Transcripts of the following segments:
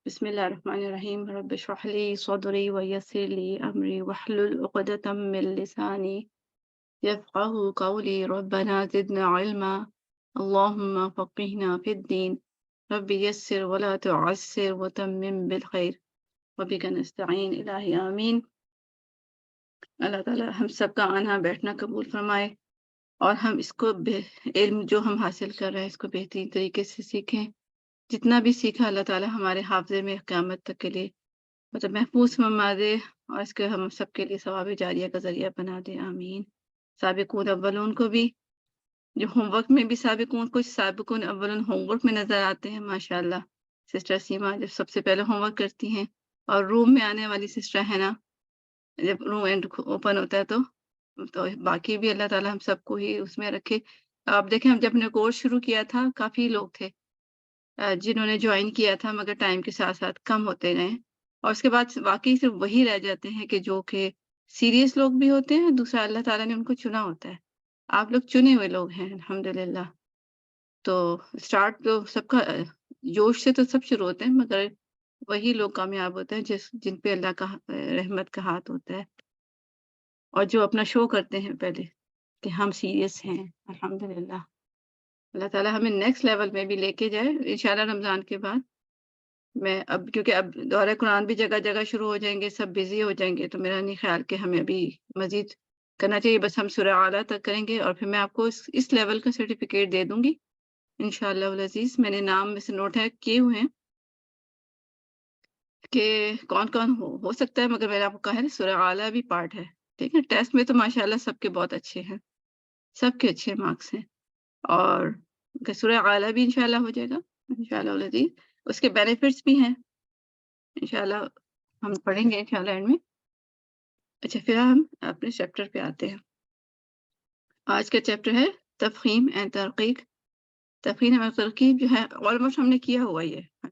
بسم الله الرحمن الرحيم رب اشرح لي صدري ويسر لي أمري واحلل عقدة من لساني يفقه قولي ربنا زدنا علما اللهم فقهنا في الدين رب يسر ولا تعسر وتمم بالخير وبك نستعين إلهي آمين. اللہ تعالی ہم سب کا آنا بیٹھنا قبول فرمائے اور ہم اس کو علم جو ہم حاصل کر رہے ہیں اس کو بہترین طریقے سے سیکھیں. جتنا بھی سیکھا اللہ تعالی ہمارے حافظے میں قیامت تک کے لیے مطلب محفوظ فرما دے اور اس کے ہم سب کے لیے ثواب جاریہ کا ذریعہ بنا دے. آمین. سابقون اولون کو بھی جو ہوم ورک میں بھی سابقون کچھ سابقون اولون ہوم ورک میں نظر آتے ہیں ماشاءاللہ. سسٹر سیما جب سب سے پہلے ہوم ورک کرتی ہیں اور روم میں آنے والی سسٹر ہے نا جب روم اوپن ہوتا ہے تو باقی بھی اللہ تعالی ہم سب کو ہی اس میں رکھے. آپ دیکھیں ہم جب نے کورس شروع کیا تھا کافی لوگ تھے جنہوں نے جوائن کیا تھا مگر ٹائم کے ساتھ ساتھ کم ہوتے گئے اور اس کے بعد واقعی صرف وہی رہ جاتے ہیں کہ جو کہ سیریس لوگ بھی ہوتے ہیں. دوسرا اللہ تعالیٰ نے ان کو چنا ہوتا ہے. آپ لوگ چنے ہوئے لوگ ہیں الحمدللہ. تو سٹارٹ تو سب کا جوش سے تو سب شروع ہوتے ہیں مگر وہی لوگ کامیاب ہوتے ہیں جن پہ اللہ کا رحمت کا ہاتھ ہوتا ہے اور جو اپنا شو کرتے ہیں پہلے کہ ہم سیریس ہیں. الحمدللہ اللہ تعالیٰ ہمیں نیکسٹ لیول میں بھی لے کے جائے انشاءاللہ. رمضان کے بعد میں اب کیونکہ اب دورہ قرآن بھی جگہ جگہ شروع ہو جائیں گے سب بزی ہو جائیں گے تو میرا نہیں خیال کہ ہمیں ابھی مزید کرنا چاہیے. بس ہم سورہ اعلیٰ تک کریں گے اور پھر میں آپ کو اس لیول کا سرٹیفکیٹ دے دوں گی انشاءاللہ العزیز. میں نے نام میں سے نوٹ ہے کیے ہوئے ہیں کہ کون کون ہو سکتا ہے مگر میں نے آپ کو کہا ہے سورہ اعلیٰ بھی پارٹ ہے. ٹھیک ہے. ٹیسٹ میں تو ماشاءاللہ سب کے بہت اچھے ہیں سب کے اچھے مارکس ہیں اور سورہ اعلیٰ بھی انشاءاللہ ہو جائے گا انشاءاللہ العزیز. اس کے بینیفٹس بھی ہیں انشاءاللہ ہم پڑھیں گے انشاءاللہ اینڈ میں. اچھا پھر ہم اپنے چیپٹر پہ آتے ہیں. آج کا چیپٹر ہے تفخیم اینڈ ترقیق. تفخیم اور ترقیق جو ہے آلموسٹ ہم نے کیا ہوا یہ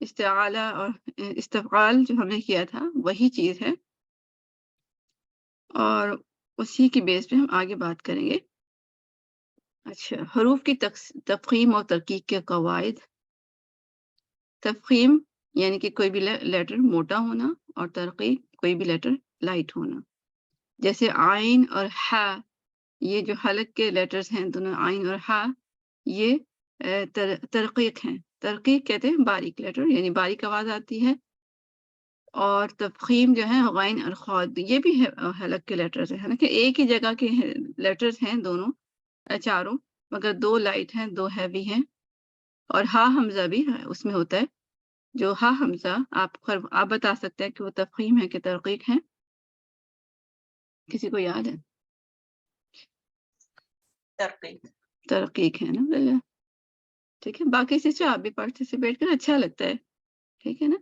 استعالہ اور استفعال جو ہم نے کیا تھا وہی چیز ہے اور اسی کی بیس پہ ہم آگے بات کریں گے. اچھا حروف کی تفخیم اور ترقیق کے قواعد. تفخیم یعنی کہ کوئی بھی لیٹر موٹا ہونا اور ترقیق کوئی بھی لیٹر لائٹ ہونا. جیسے آئین اور ہا یہ جو حلق کے لیٹرز ہیں دونوں آئین اور ہا یہ ترقیق ہیں. ترقیق کہتے ہیں باریک لیٹر یعنی باریک آواز آتی ہے. اور تفخیم جو ہے غین اور خا یہ بھی حلق کے لیٹرز ہیں کہ ایک ہی جگہ کے لیٹرز ہیں دونوں چاروں مگر دو لائٹ ہیں دو ہیوی ہیں. اور ہا حمزہ بھی اس میں ہوتا ہے. جو ہا حمزہ آپ بتا سکتے ہیں کہ وہ تفخیم ہے کہ ترقیق ہے. کسی کو یاد ہے؟ ترقیق ہے نا. ٹھیک ہے. باقی سے آپ بھی پارٹیسپیٹ کریں اچھا لگتا ہے. ٹھیک ہے نا.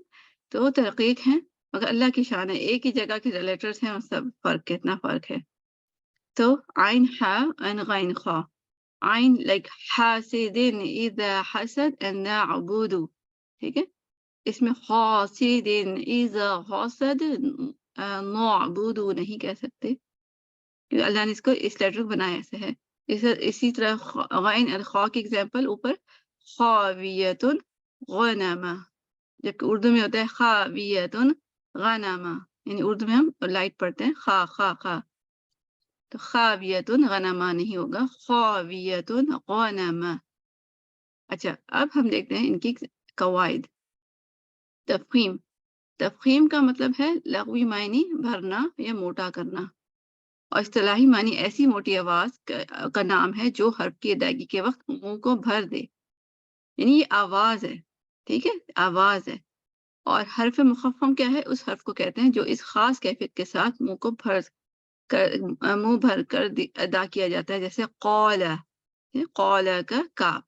تو وہ ترقیق ہیں مگر اللہ کی شان ہے ایک ہی جگہ کے لیٹرز ہیں اور سب فرق کتنا فرق ہے. تو عین ہا and غین خا. عین like حاسدین اذا حسد and نعبد. ٹھیک ہے. اس میں حاسدین اذا حسد نعبد نہیں کہہ سکتے کیونکہ اللہ نے اس کو اس لیٹر کو بنایا ایسے ہے. اسی طرح غین الخا کی ایگزامپل اوپر خاویت غنما جبکہ اردو میں ہوتا ہے خاویت غنما یعنی اردو میں ہم لائٹ پڑھتے ہیں خا خا خا تو خاویت غنما نہیں ہوگا خاویت غنما. اچھا اب ہم دیکھتے ہیں ان کی قواعد. تفخیم. تفخیم کا مطلب ہے لغوی معنی بھرنا یا موٹا کرنا اور اصطلاحی معنی ایسی موٹی آواز کا نام ہے جو حرف کی ادائیگی کے وقت منہ کو بھر دے. یعنی یہ آواز ہے. ٹھیک ہے. آواز ہے. اور حرف مخفم کیا ہے اس حرف کو کہتے ہیں جو اس خاص کیفیت کے ساتھ منہ کو منہ بھر کر ادا کیا جاتا ہے. جیسے قولا قولا کا کاف.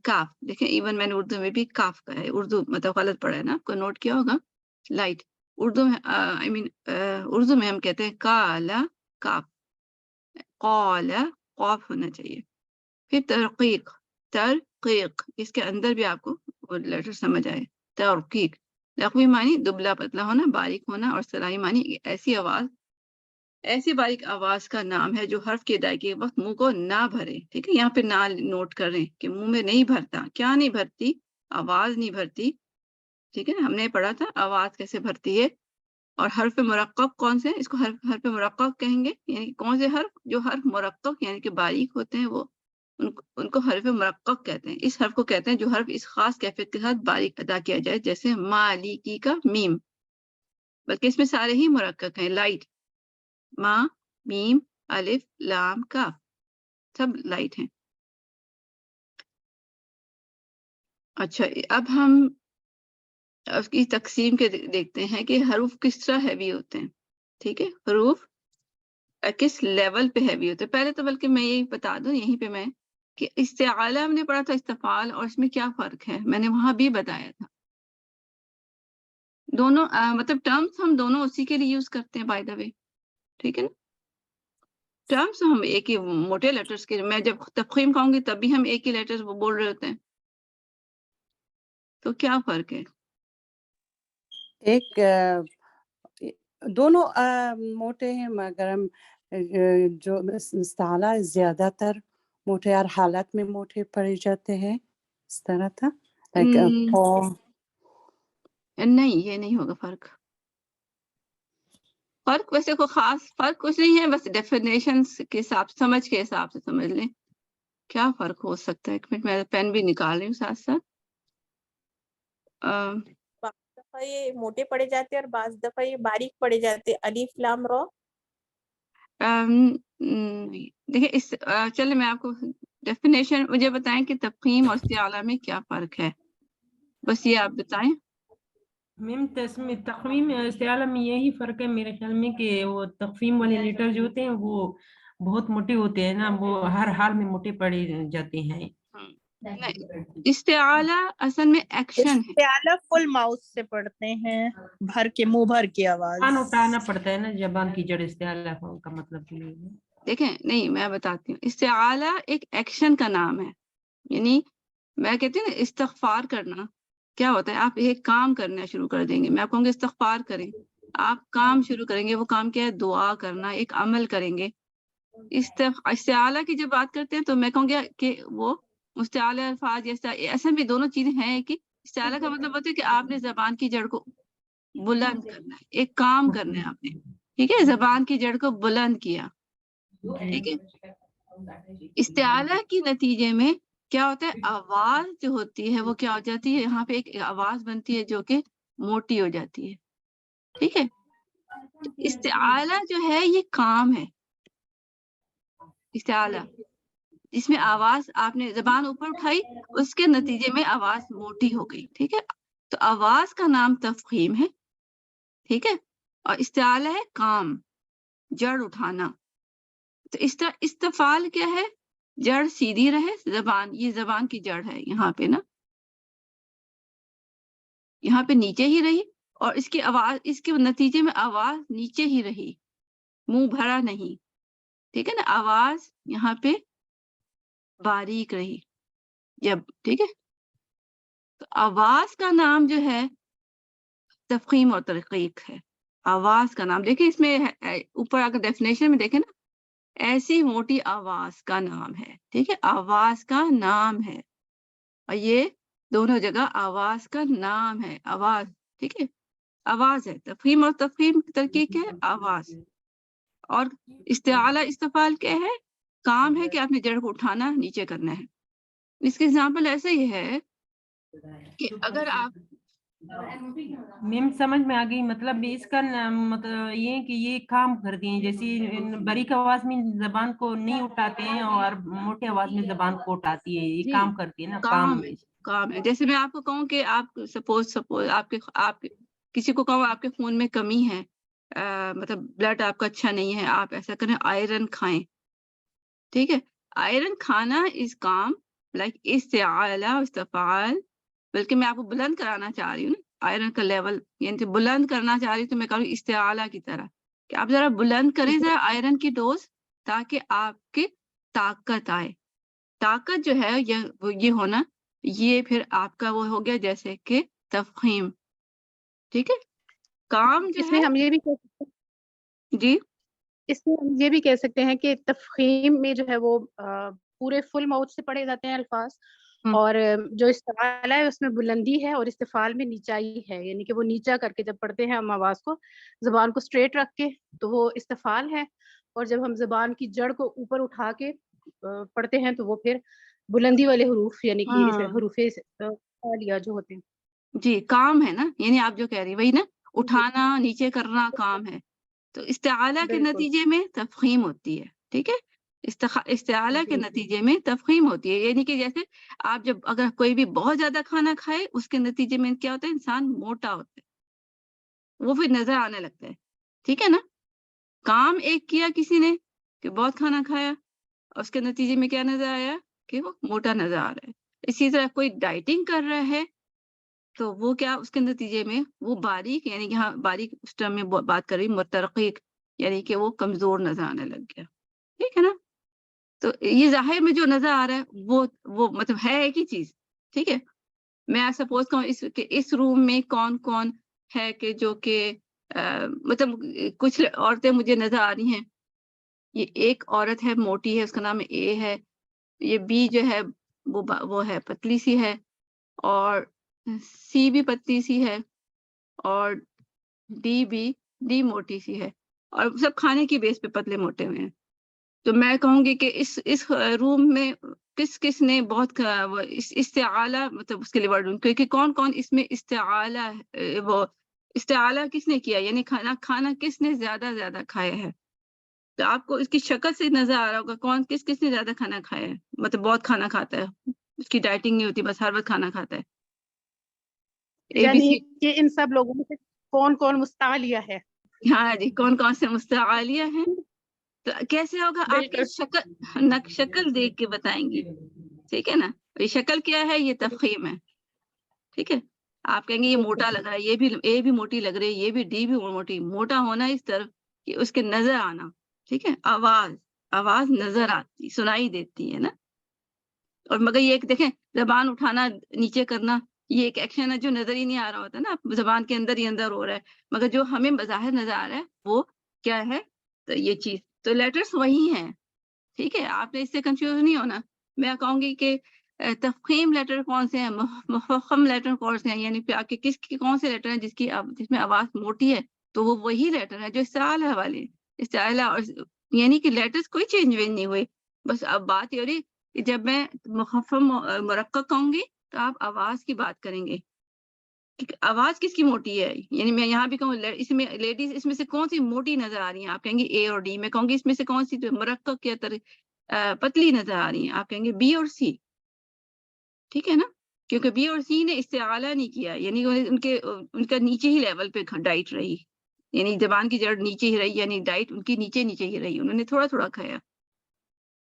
کاف دیکھیں ایون میں نے اردو میں بھی کاف کا ہے. اردو مطلب غلط پڑھا ہے نا. کو نوٹ کیا ہوگا لائٹ. اردو میں اردو میں ہم کہتے ہیں کالا کاف. قالا قاف ہونا چاہیے. پھر ترقیق. ترقیق اس کے اندر بھی آپ کو وہ لیٹر سمجھ آئے. ترقیق لغوی معنی دبلا پتلا ہونا باریک ہونا اور اصطلاحی معنی ایسی باریک آواز کا نام ہے جو حرف کی ادائیگی کے وقت منہ کو نہ بھرے. ٹھیک ہے. یہاں پہ نہ نوٹ کر رہے ہیں کہ منہ میں نہیں بھرتا. کیا نہیں بھرتی؟ آواز نہیں بھرتی ٹھیک ہے نا، ہم نے پڑھا تھا آواز کیسے بھرتی ہے. اور حرف مرقق کون سے ہیں؟ اس کو حرف مرقق کہیں گے. یعنی کون سے حرف؟ جو حرف مرقق یعنی کہ باریک ہوتے ہیں وہ ان کو حرف مرقق کہتے ہیں. اس حرف کو کہتے ہیں جو حرف اس خاص کیفیت کے ساتھ باریک ادا کیا جائے، جیسے مالکی کا میم، بلکہ اس میں سارے ہی مرقق ہیں. لائٹ، ما، میم، الف، لام، کاف، سب لائٹ ہیں. اچھا، اب ہم اس کی تقسیم کے دیکھتے ہیں کہ حروف کس طرح ہیوی ہوتے ہیں. ٹھیک ہے، حروف کس لیول پہ ہیوی ہوتے ہیں. پہلے تو بلکہ میں یہی بتا دوں یہیں پہ میں کہ استعالہ ہم نے پڑھا تھا استفعال، اور اس میں کیا فرق ہے میں نے وہاں بھی بتایا تھا. دونوں مطلب ٹرمز ہم دونوں اسی کے لیے یوز کرتے ہیں بائی دا وے. ٹھیک ہے نا، ٹرمز ہم ایک ہی موٹے لیٹرز کے، میں جب تفخیم کہوں گی تب بھی ہم ایک ہی لیٹرز وہ بول رہے ہوتے ہیں. تو کیا فرق ہے؟ ایک دونوں موٹے ہیں، مگر ہم جو استعلا زیادہ تر موٹے ہر حالت میں موٹے پڑے جاتے ہیں، اس طرح تھا. نہیں، یہ نہیں ہوگا فرق. فرق ویسے کوئی خاص فرق کچھ نہیں ہے، بس ڈیفینیشن کے حساب، سمجھ کے حساب سے سمجھ لیں کیا فرق ہو سکتا ہے. ایک منٹ میں پین بھی نکال رہی ہوں ساتھ ساتھ. بعض دفعہ یہ موٹے پڑے جاتے اور بعض دفعہ یہ باریک پڑے جاتے. الف لام را. دیکھیں اس چلے میں آپ کو ڈیفینیشن مجھے بتائیں کہ تفخیم اور استعالہ میں کیا فرق ہے، بس یہ آپ بتائیں. میم تخمیم استعالہ میں یہی فرق ہے میرے خیال میں کہ وہ تخفیم والے لیٹر جو ہوتے ہیں وہ بہت موٹے ہوتے ہیں نا، وہ ہر حال میں موٹے پڑے جاتے ہیں. استعالہ اصل میں ایکشن ہے. استعالہ فل ماؤتھ سے پڑھتے ہیں، بھر کے منہ بھر کی آواز. زبان اٹھانا پڑتا ہے نا، زبان کی جڑ استعالہ کا مطلب یہ ہے. دیکھیں نہیں، میں بتاتی ہوں. استعالہ ایک ایکشن کا نام ہے. یعنی میں کہتی ہوں نا استغفار کرنا کیا ہوتا ہے، آپ ایک کام کرنا شروع کر دیں گے. میں آپ کہوں گی استغفار کریں، آپ کام شروع کریں گے. وہ کام کیا ہے؟ دعا کرنا، ایک عمل کریں گے. استعالہ کی جب بات کرتے ہیں تو میں کہوں گی کہ وہ مستعال الفاظ جیسا اصل میں دونوں چیزیں ہیں کہ استعالہ کا مطلب ہوتا ہے کہ آپ نے زبان کی جڑ کو بلند کرنا ہے، ایک کام کرنا ہے آپ نے. ٹھیک ہے، زبان کی جڑ کو بلند کیا. ٹھیک ہے، استعالہ کے نتیجے میں کیا ہوتا ہے؟ آواز جو ہوتی ہے وہ کیا ہو جاتی ہے؟ یہاں پہ ایک آواز بنتی ہے جو کہ موٹی ہو جاتی ہے. ٹھیک ہے، استعالہ جو ہے یہ کام ہے. استعالہ جس میں آواز آپ نے زبان اوپر اٹھائی، اس کے نتیجے میں آواز موٹی ہو گئی. ٹھیک ہے، تو آواز کا نام تفخیم ہے. ٹھیک ہے، اور استعالہ ہے کام، جڑ اٹھانا. تو استفعال کیا ہے؟ جڑ سیدھی رہے، زبان، یہ زبان کی جڑ ہے یہاں پہ نا، یہاں پہ نیچے ہی رہی، اور اس کی آواز، اس کے نتیجے میں آواز نیچے ہی رہی، منہ بھرا نہیں. ٹھیک ہے نا، آواز یہاں پہ باریک رہی جب. ٹھیک ہے، تو آواز کا نام جو ہے تفخیم اور ترقیق ہے. آواز کا نام دیکھیں، اس میں اوپر اگر ڈیفینیشن میں دیکھیں نا، ایسی موٹی آواز کا نام ہے. ٹھیک ہے، آواز کا نام ہے، اور یہ دونوں جگہ آواز کا نام ہے. آواز، ٹھیک ہے، آواز ہے. تفخیم اور تفخیم ترقیق ہے آواز. اور استعالہ استفعال کیا ہے؟ کام ہے کہ آپ نے جڑ کو اٹھانا، نیچے کرنا ہے. اس کے ایگزامپل ایسے ہی ہے کہ اگر آپ میم سمجھ میں آ گئی. مطلب اس کا مطلب یہ کہ یہ کام کرتی ہیں، جیسے باریک آواز میں زبان کو نہیں اٹھاتے ہیں اور موٹے آواز میں زبان کو اٹھاتی ہے، یہ کام کرتی ہے نا. کام ہے. جیسے میں آپ کو کہوں کہ آپ سپوز آپ کسی کو کہوں آپ کے خون میں کمی ہے، مطلب بلڈ آپ کا اچھا نہیں ہے، آپ ایسا کریں آئرن کھائیں. ٹھیک ہے، آئرن کھانا از کام لائک استعالہ استفعال. بلکہ میں آپ کو بلند کرانا چاہ رہی ہوں نا، آئرن کا لیول یعنی بلند کرنا چاہ رہی ہوں، تو میں کہوں استعالہ کی طرح کہ آپ ذرا بلند کریں ذرا آئرن کی ڈوز، تاکہ آپ کی طاقت آئے. طاقت جو ہے یہ ہونا، یہ پھر آپ کا وہ ہو گیا جیسے کہ تفخیم. ٹھیک ہے، کام جو اس میں ہے. ہم یہ بھی کہہ سکتے ہیں، جی، اس میں ہم یہ بھی کہہ سکتے ہیں کہ تفخیم میں جو ہے وہ پورے فل ماؤتھ سے پڑھے جاتے ہیں الفاظ، اور جو استعلا ہے اس میں بلندی ہے اور استفال میں نیچائی ہے، یعنی کہ وہ نیچا کر کے جب پڑھتے ہیں ہم آواز کو، زبان کو اسٹریٹ رکھ کے تو وہ استفال ہے، اور جب ہم زبان کی جڑ کو اوپر اٹھا کے پڑھتے ہیں تو وہ پھر بلندی والے حروف یعنی کہ حروف عالیہ جو ہوتے ہیں. جی کام ہے نا، یعنی آپ جو کہہ رہی وہی نا، اٹھانا نیچے کرنا کام ہے. تو استعلا کے بالکل. نتیجے میں تفخیم ہوتی ہے، ٹھیک ہے. استعلا کے جی. نتیجے میں تفخیم ہوتی ہے، یعنی کہ جیسے آپ جب اگر کوئی بھی بہت زیادہ کھانا کھائے اس کے نتیجے میں کیا ہوتا ہے، انسان موٹا ہوتا ہے، وہ پھر نظر آنے لگتا ہے، ٹھیک ہے نا. کام ایک کیا کسی نے کہ بہت کھانا کھایا اور اس کے نتیجے میں کیا نظر آیا کہ وہ موٹا نظر آ رہا ہے. اسی طرح کوئی ڈائٹنگ کر رہا ہے تو وہ کیا اس کے نتیجے میں وہ باریک، یعنی کہ ہاں باریک اس ٹائم میں بات کر رہی مترقیق، یعنی کہ وہ کمزور نظر آنے لگ گیا، ٹھیک ہے نا. تو یہ ظاہر میں جو نظر آ رہا ہے وہ مطلب ہے ایک ہی چیز، ٹھیک ہے. میں سپوز کروں اس روم میں کون کون ہے کہ جو کہ مطلب کچھ عورتیں مجھے نظر آ رہی ہیں. یہ ایک عورت ہے موٹی ہے، اس کا نام اے ہے. یہ بی جو ہے وہ ہے پتلی سی ہے، اور سی بھی پتلی سی ہے، اور ڈی موٹی سی ہے، اور سب کھانے کی بیس پہ پتلے موٹے ہوئے ہیں. تو میں کہوں گی کہ اس روم میں کس نے بہت استعلا مطلب اس کے لیے ورڈ، کیونکہ کون کون اس میں استعلا وہ استعلا کس نے کیا، یعنی کھانا کس نے زیادہ کھایا ہے. تو آپ کو اس کی شکل سے نظر آ رہا ہوگا کون کس نے زیادہ کھانا کھایا ہے، مطلب بہت کھانا کھاتا ہے، اس کی ڈائٹنگ نہیں ہوتی، بس ہر وقت کھانا کھاتا ہے. یعنی کہ ان سب لوگوں میں سے کون کون مستعلیہ ہے. ہاں جی، کون کون سے مستعلیہ ہیں. تو کیسے ہوگا، آپ کی شکل دیکھ کے بتائیں گی، ٹھیک ہے نا. یہ شکل کیا ہے، یہ تفخیم ہے، ٹھیک ہے. آپ کہیں گے یہ موٹا لگ رہا ہے، یہ بھی اے بھی موٹی لگ رہی ہے، یہ بھی ڈی بھی موٹی. موٹا ہونا اس طرف کہ اس کے نظر آنا، ٹھیک ہے. آواز نظر آتی، سنائی دیتی ہے نا. اور مگر یہ ایک دیکھیں، زبان اٹھانا نیچے کرنا، یہ ایک ایکشن ہے جو نظر ہی نہیں آ رہا ہوتا نا، زبان کے اندر ہی اندر ہو رہا ہے، مگر جو ہمیں بظاہر نظر آ رہا ہے وہ کیا ہے، تو یہ چیز. تو لیٹرز وہی ہیں، ٹھیک ہے. آپ نے اس سے کنفیوز نہیں ہونا. میں کہوں گی کہ تفخیم لیٹر کون سے ہیں، مفخم لیٹر کون سے ہیں، یعنی کون سے لیٹر ہیں جس میں آواز موٹی ہے، تو وہ وہی لیٹر ہے جو استعلا والے. استعلا اور یعنی کہ لیٹرز کوئی چینج نہیں ہوئے. بس اب بات یہ ہو رہی کہ جب میں مخفف مرقق کہوں گی تو آپ آواز کی بات کریں گے کہ آواز کس کی موٹی ہے. یعنی میں یہاں بھی کہوں اس میں لیڈیز اس میں سے کون سی موٹی نظر آ رہی ہیں، آپ کہیں گے اے اور ڈی. میں کہوں گی اس میں سے کون سی مرقق یا پتلی نظر آ رہی ہیں، آپ کہیں گے بی اور سی، ٹھیک ہے نا. کیونکہ بی اور سی نے استعلا نہیں کیا، یعنی ان کا نیچے ہی لیول پہ ڈائٹ رہی، یعنی زبان کی جڑ نیچے ہی رہی، یعنی ڈائٹ ان کی نیچے ہی رہی، انہوں نے تھوڑا کھایا.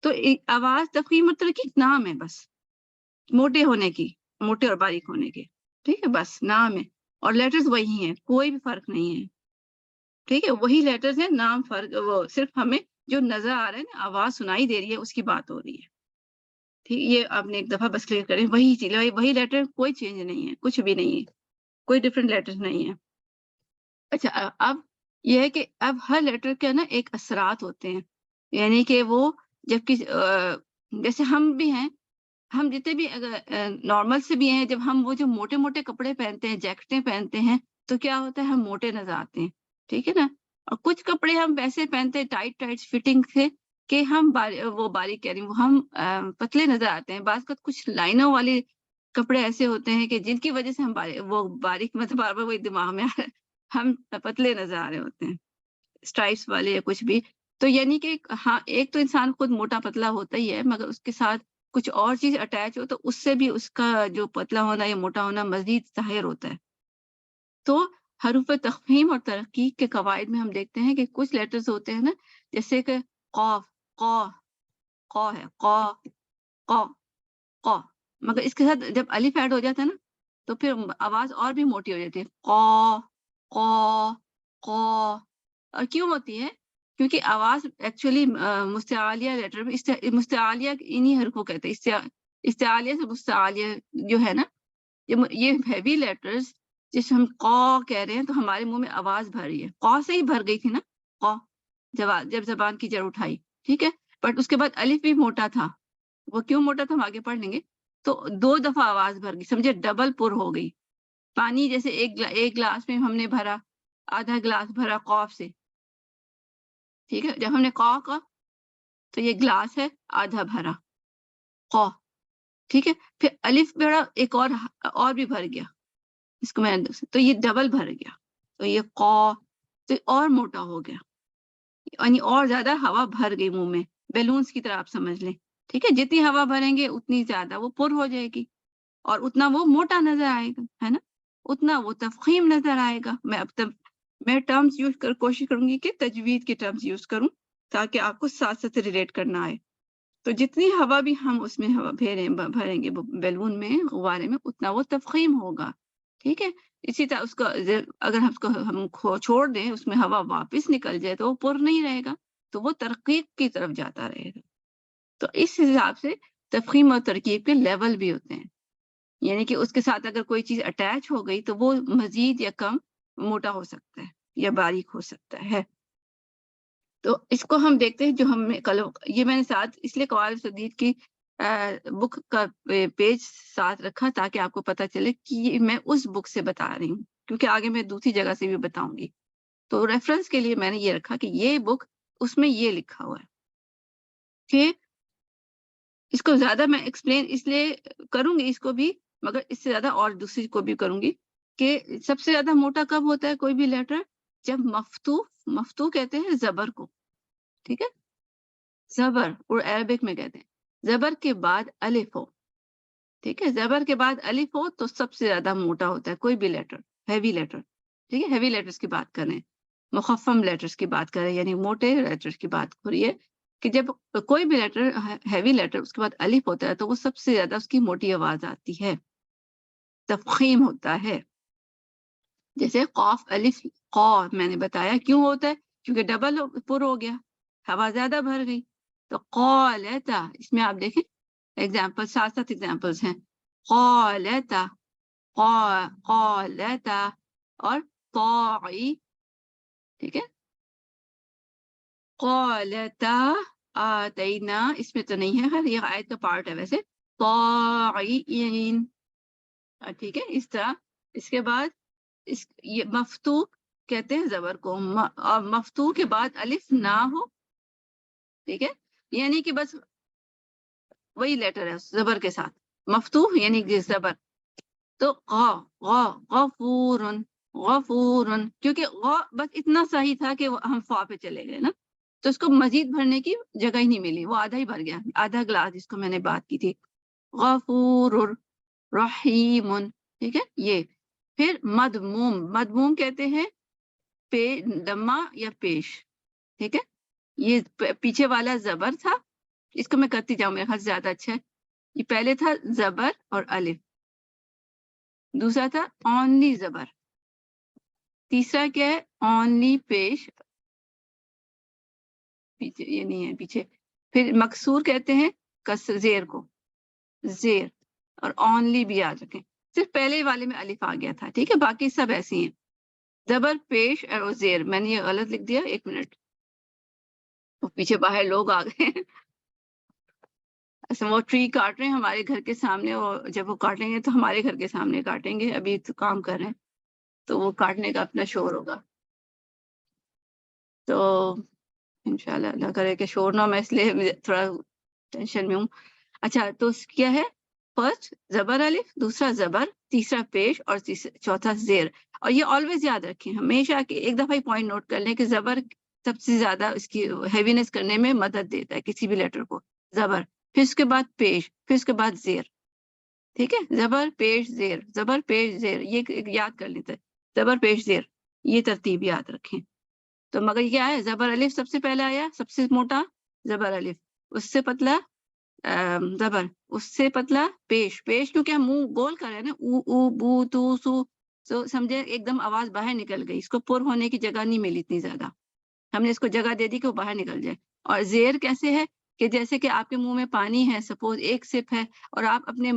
تو آواز تفخیم اور ترقیق نام ہے، بس موٹے ہونے کی، موٹے اور باریک ہونے کے، ٹھیک ہے، بس نام ہے. اور لیٹرز وہی ہیں، کوئی بھی فرق نہیں ہے، ٹھیک ہے. وہی لیٹرز ہیں، نام فرق، وہ صرف ہمیں جو نظر آ رہا ہے نا، آواز سنائی دے رہی ہے، اس کی بات ہو رہی ہے، ٹھیک. یہ آپ نے ایک دفعہ بس کلیئر کریں، وہی چیز، وہی لیٹر، کوئی چینج نہیں ہے، کچھ بھی نہیں ہے، کوئی ڈفرینٹ لیٹر نہیں ہے. اچھا، اب یہ ہے کہ اب ہر لیٹر کے نا ایک اثرات ہوتے ہیں، یعنی کہ وہ جب جیسے ہم بھی ہیں، ہم جتنے بھی نارمل سے بھی ہیں، جب ہم وہ جو موٹے موٹے کپڑے پہنتے ہیں، جیکٹیں پہنتے ہیں، تو کیا ہوتا ہے، ہم موٹے نظر آتے ہیں، ٹھیک ہے نا. اور کچھ کپڑے ہم ویسے پہنتے ہیں ٹائٹ فٹنگ سے کہ ہم وہ باریک کہہ رہی ہوں، ہم پتلے نظر آتے ہیں. بعض کا کچھ لائنوں والے کپڑے ایسے ہوتے ہیں کہ جن کی وجہ سے ہم وہ باریک، مطلب بار بار وہی دماغ میں آ رہا ہے، ہم پتلے نظر آ رہے ہوتے ہیں، اسٹرائپس والے یا کچھ بھی. تو یعنی کہ ہاں، ایک تو انسان خود موٹا پتلا ہوتا ہی ہے، مگر اس کے ساتھ کچھ اور چیز اٹیچ ہو تو اس سے بھی اس کا جو پتلا ہونا یا موٹا ہونا مزید ظاہر ہوتا ہے. تو حروف تفخیم اور ترقیق کے قواعد میں ہم دیکھتے ہیں کہ کچھ لیٹرز ہوتے ہیں نا، جیسے کہ قاف، قا ہے، قا، مگر اس کے ساتھ جب الف ایڈ ہو جاتا ہے نا تو پھر آواز اور بھی موٹی ہو جاتی ہے، قا. اور کیوں ہوتی ہے؟ کیونکہ آواز ایکچولی مستعلیہ لیٹر میں، مستعلیہ انہی حرفوں کہتے ہیں، استعالیہ سے مستعلیہ جو ہے نا، یہ ہیوی لیٹرز جس ہم قا کہہ رہے ہیں تو ہمارے منہ میں آواز بھر رہی ہے. قا سے ہی بھر گئی تھی نا قا، جب زبان کی جڑ اٹھائی، ٹھیک ہے. بٹ اس کے بعد الف بھی موٹا تھا، وہ کیوں موٹا تھا ہم آگے پڑھ لیں گے. تو 2 دفعہ آواز بھر گئی، سمجھے ڈبل پر ہو گئی. پانی جیسے ایک گلاس میں ہم نے بھرا، آدھا گلاس بھرا قوف سے، ٹھیک ہے. جب ہم نے قوف کا تو یہ گلاس ہے آدھا بھرا قوف، ٹھیک ہے. پھر الف بڑا ایک اور بھی بھر گیا، اس کو میں تو یہ ڈبل بھر گیا، تو یہ قوف تو اور موٹا ہو گیا، یعنی اور زیادہ ہوا بھر گئی منہ میں، بیلونس کی طرح آپ سمجھ لیں، ٹھیک ہے. جتنی ہوا بھریں گے اتنی زیادہ وہ پر ہو جائے گی اور اتنا وہ موٹا نظر آئے گا، ہے نا، اتنا وہ تفخیم نظر آئے گا. میں ٹرمز یوز کر کوشش کروں گی کہ تجوید کے ٹرمز یوز کروں تاکہ آپ کو ساتھ ساتھ ریلیٹ کرنا آئے. تو جتنی ہوا بھی ہم اس میں ہوا بھریں گے بیلون میں، غبارے میں، اتنا وہ تفخیم ہوگا، ٹھیک ہے. اسی طرح اس کو اگر ہم چھوڑ دیں، اس میں ہوا واپس نکل جائے تو وہ پر نہیں رہے گا، تو وہ ترقیق کی طرف جاتا رہے گا. تو اس حساب سے تفخیم اور ترکیب کے لیول بھی ہوتے ہیں، یعنی کہ اس کے ساتھ اگر کوئی چیز اٹیچ ہو گئی تو وہ مزید یا کم موٹا ہو سکتا ہے یا باریک ہو سکتا ہے. تو اس کو ہم دیکھتے ہیں جو ہم نے کل، یہ میں نے ساتھ اس لیے قواعد التجوید کی بک کا پیج ساتھ رکھا تاکہ آپ کو پتہ چلے کہ یہ میں اس بک سے بتا رہی ہوں، کیونکہ آگے میں دوسری جگہ سے بھی بتاؤں گی. تو ریفرنس کے لیے میں نے یہ رکھا کہ یہ بک، اس میں یہ لکھا ہوا ہے کہ اس کو زیادہ میں ایکسپلین اس لیے کروں گی اس کو بھی، مگر اس سے زیادہ اور دوسری کو بھی کروں گی کہ سب سے زیادہ موٹا کب ہوتا ہے کوئی بھی لیٹر؟ جب مفتوح کہتے ہیں زبر کو، ٹھیک ہے، زبر اور عربک میں کہتے ہیں زبر کے بعد الف ہو، ٹھیک ہے. زبر کے بعد الف ہو تو سب سے زیادہ موٹا ہوتا ہے کوئی بھی لیٹر، ہیوی لیٹر، ٹھیک ہے. ہیوی لیٹرز کی بات کریں، مخفم لیٹرز کی بات کریں، یعنی موٹے لیٹرز کی بات ہو رہی ہے کہ جب کوئی بھی لیٹر ہیوی لیٹر اس کے بعد الف ہوتا ہے تو وہ سب سے زیادہ اس کی موٹی آواز آتی ہے، تفخیم ہوتا ہے. جیسے قاف الف قاف میں نے بتایا کیوں ہوتا ہے، کیونکہ ڈبل پر ہو گیا، ہوا زیادہ بھر گئی. تو قالتا، اس میں آپ دیکھیں ایگزامپل، 7 ایگزامپلس ہیں. قالتا، قالتا اور طاعی، ٹھیک ہے. قالتا آتینا، اس میں تو نہیں ہے، خیر یہ آیت کا پارٹ ہے ویسے. طاعین، ٹھیک ہے. اس طرح اس کے بعد یہ مفتوح کہتے ہیں زبر کو، اور مفتوح کے بعد الف نہ ہو، ٹھیک ہے، یعنی کہ بس وہی لیٹر ہے زبر کے ساتھ، مفتوح یعنی کہ زبر. تو غفورن، غفورن، کیونکہ غ بس اتنا صحیح تھا کہ ہم فا پہ چلے گئے نا، تو اس کو مزید بھرنے کی جگہ ہی نہیں ملی، وہ آدھا ہی بھر گیا، آدھا گلاس جس کو میں نے بات کی تھی. غفور رحیم، ٹھیک ہے. یہ پھر مدموم کہتے ہیں دمہ یا پیش، ٹھیک ہے. یہ پیچھے والا زبر تھا، اس کو میں کرتی جاؤں، میرے خیال زیادہ اچھا ہے. یہ پہلے تھا زبر اور الف، دوسرا تھا اونلی زبر، تیسرا کیا ہے اونلی پیش، پیچھے یہ نہیں ہے پیچھے. پھر مکسور کہتے ہیں کسر زیر کو، زیر، اور اونلی بھی یاد رکھیں، صرف پہلے والے میں الف آ گیا تھا، ٹھیک ہے. باقی سب ایسے ہیں، زبر پیش اور زیر. میں نے یہ غلط لکھ دیا، ایک منٹ، وہ پیچھے باہر لوگ آ گئے ہیں. وہ ٹری کاٹ رہے ہیں ہمارے گھر کے سامنے، اور جب وہ کاٹیں گے تو ہمارے گھر کے سامنے کاٹیں گے، ابھی تو کام کر رہے ہیں تو وہ کاٹنے کا اپنا شور ہوگا. تو انشاءاللہ اللہ کرے کہ شور نہ ہو، میں اس لیے تھوڑا ٹینشن میں ہوں. اچھا، تو کیا ہے؟ فرسٹ زبر الف، دوسرا زبر، تیسرا پیش، اور چوتھا زیر. اور یہ آلویز یاد رکھیں، ہمیشہ کہ ایک دفعہ ہی پوائنٹ نوٹ کر لیں کہ زبر سب سے زیادہ اس کی ہیوینس کرنے میں مدد دیتا ہے کسی بھی لیٹر کو، زبر، پھر اس کے بعد پیش، پھر اس کے بعد زیر، ٹھیک ہے. زبر پیش زیر، زبر پیش زیر، یہ یاد کر لیتے، زبر پیش زیر، یہ ترتیب یاد رکھیں. تو مگر کیا ہے، زبر الف سب سے پہلے آیا، سب سے موٹا زبر الف، اس سے پتلا زبر، اس سے پتلا پیش. پیش کیونکہ ہم منہ گول کر رہے ہیں نا، او او بو تو سو سمجھے ایک دم آواز باہر نکل گئی، اس کو پر ہونے کی جگہ نہیں ملی اتنی زیادہ، ہم نے اس کو جگہ دے دی کہ وہ باہر نکل جائے. اور زیر کیسے ہے کہ جیسے کہ آپ کے منہ میں پانی ہے، سپوز ایک سپ ہے، اور آپ اپنے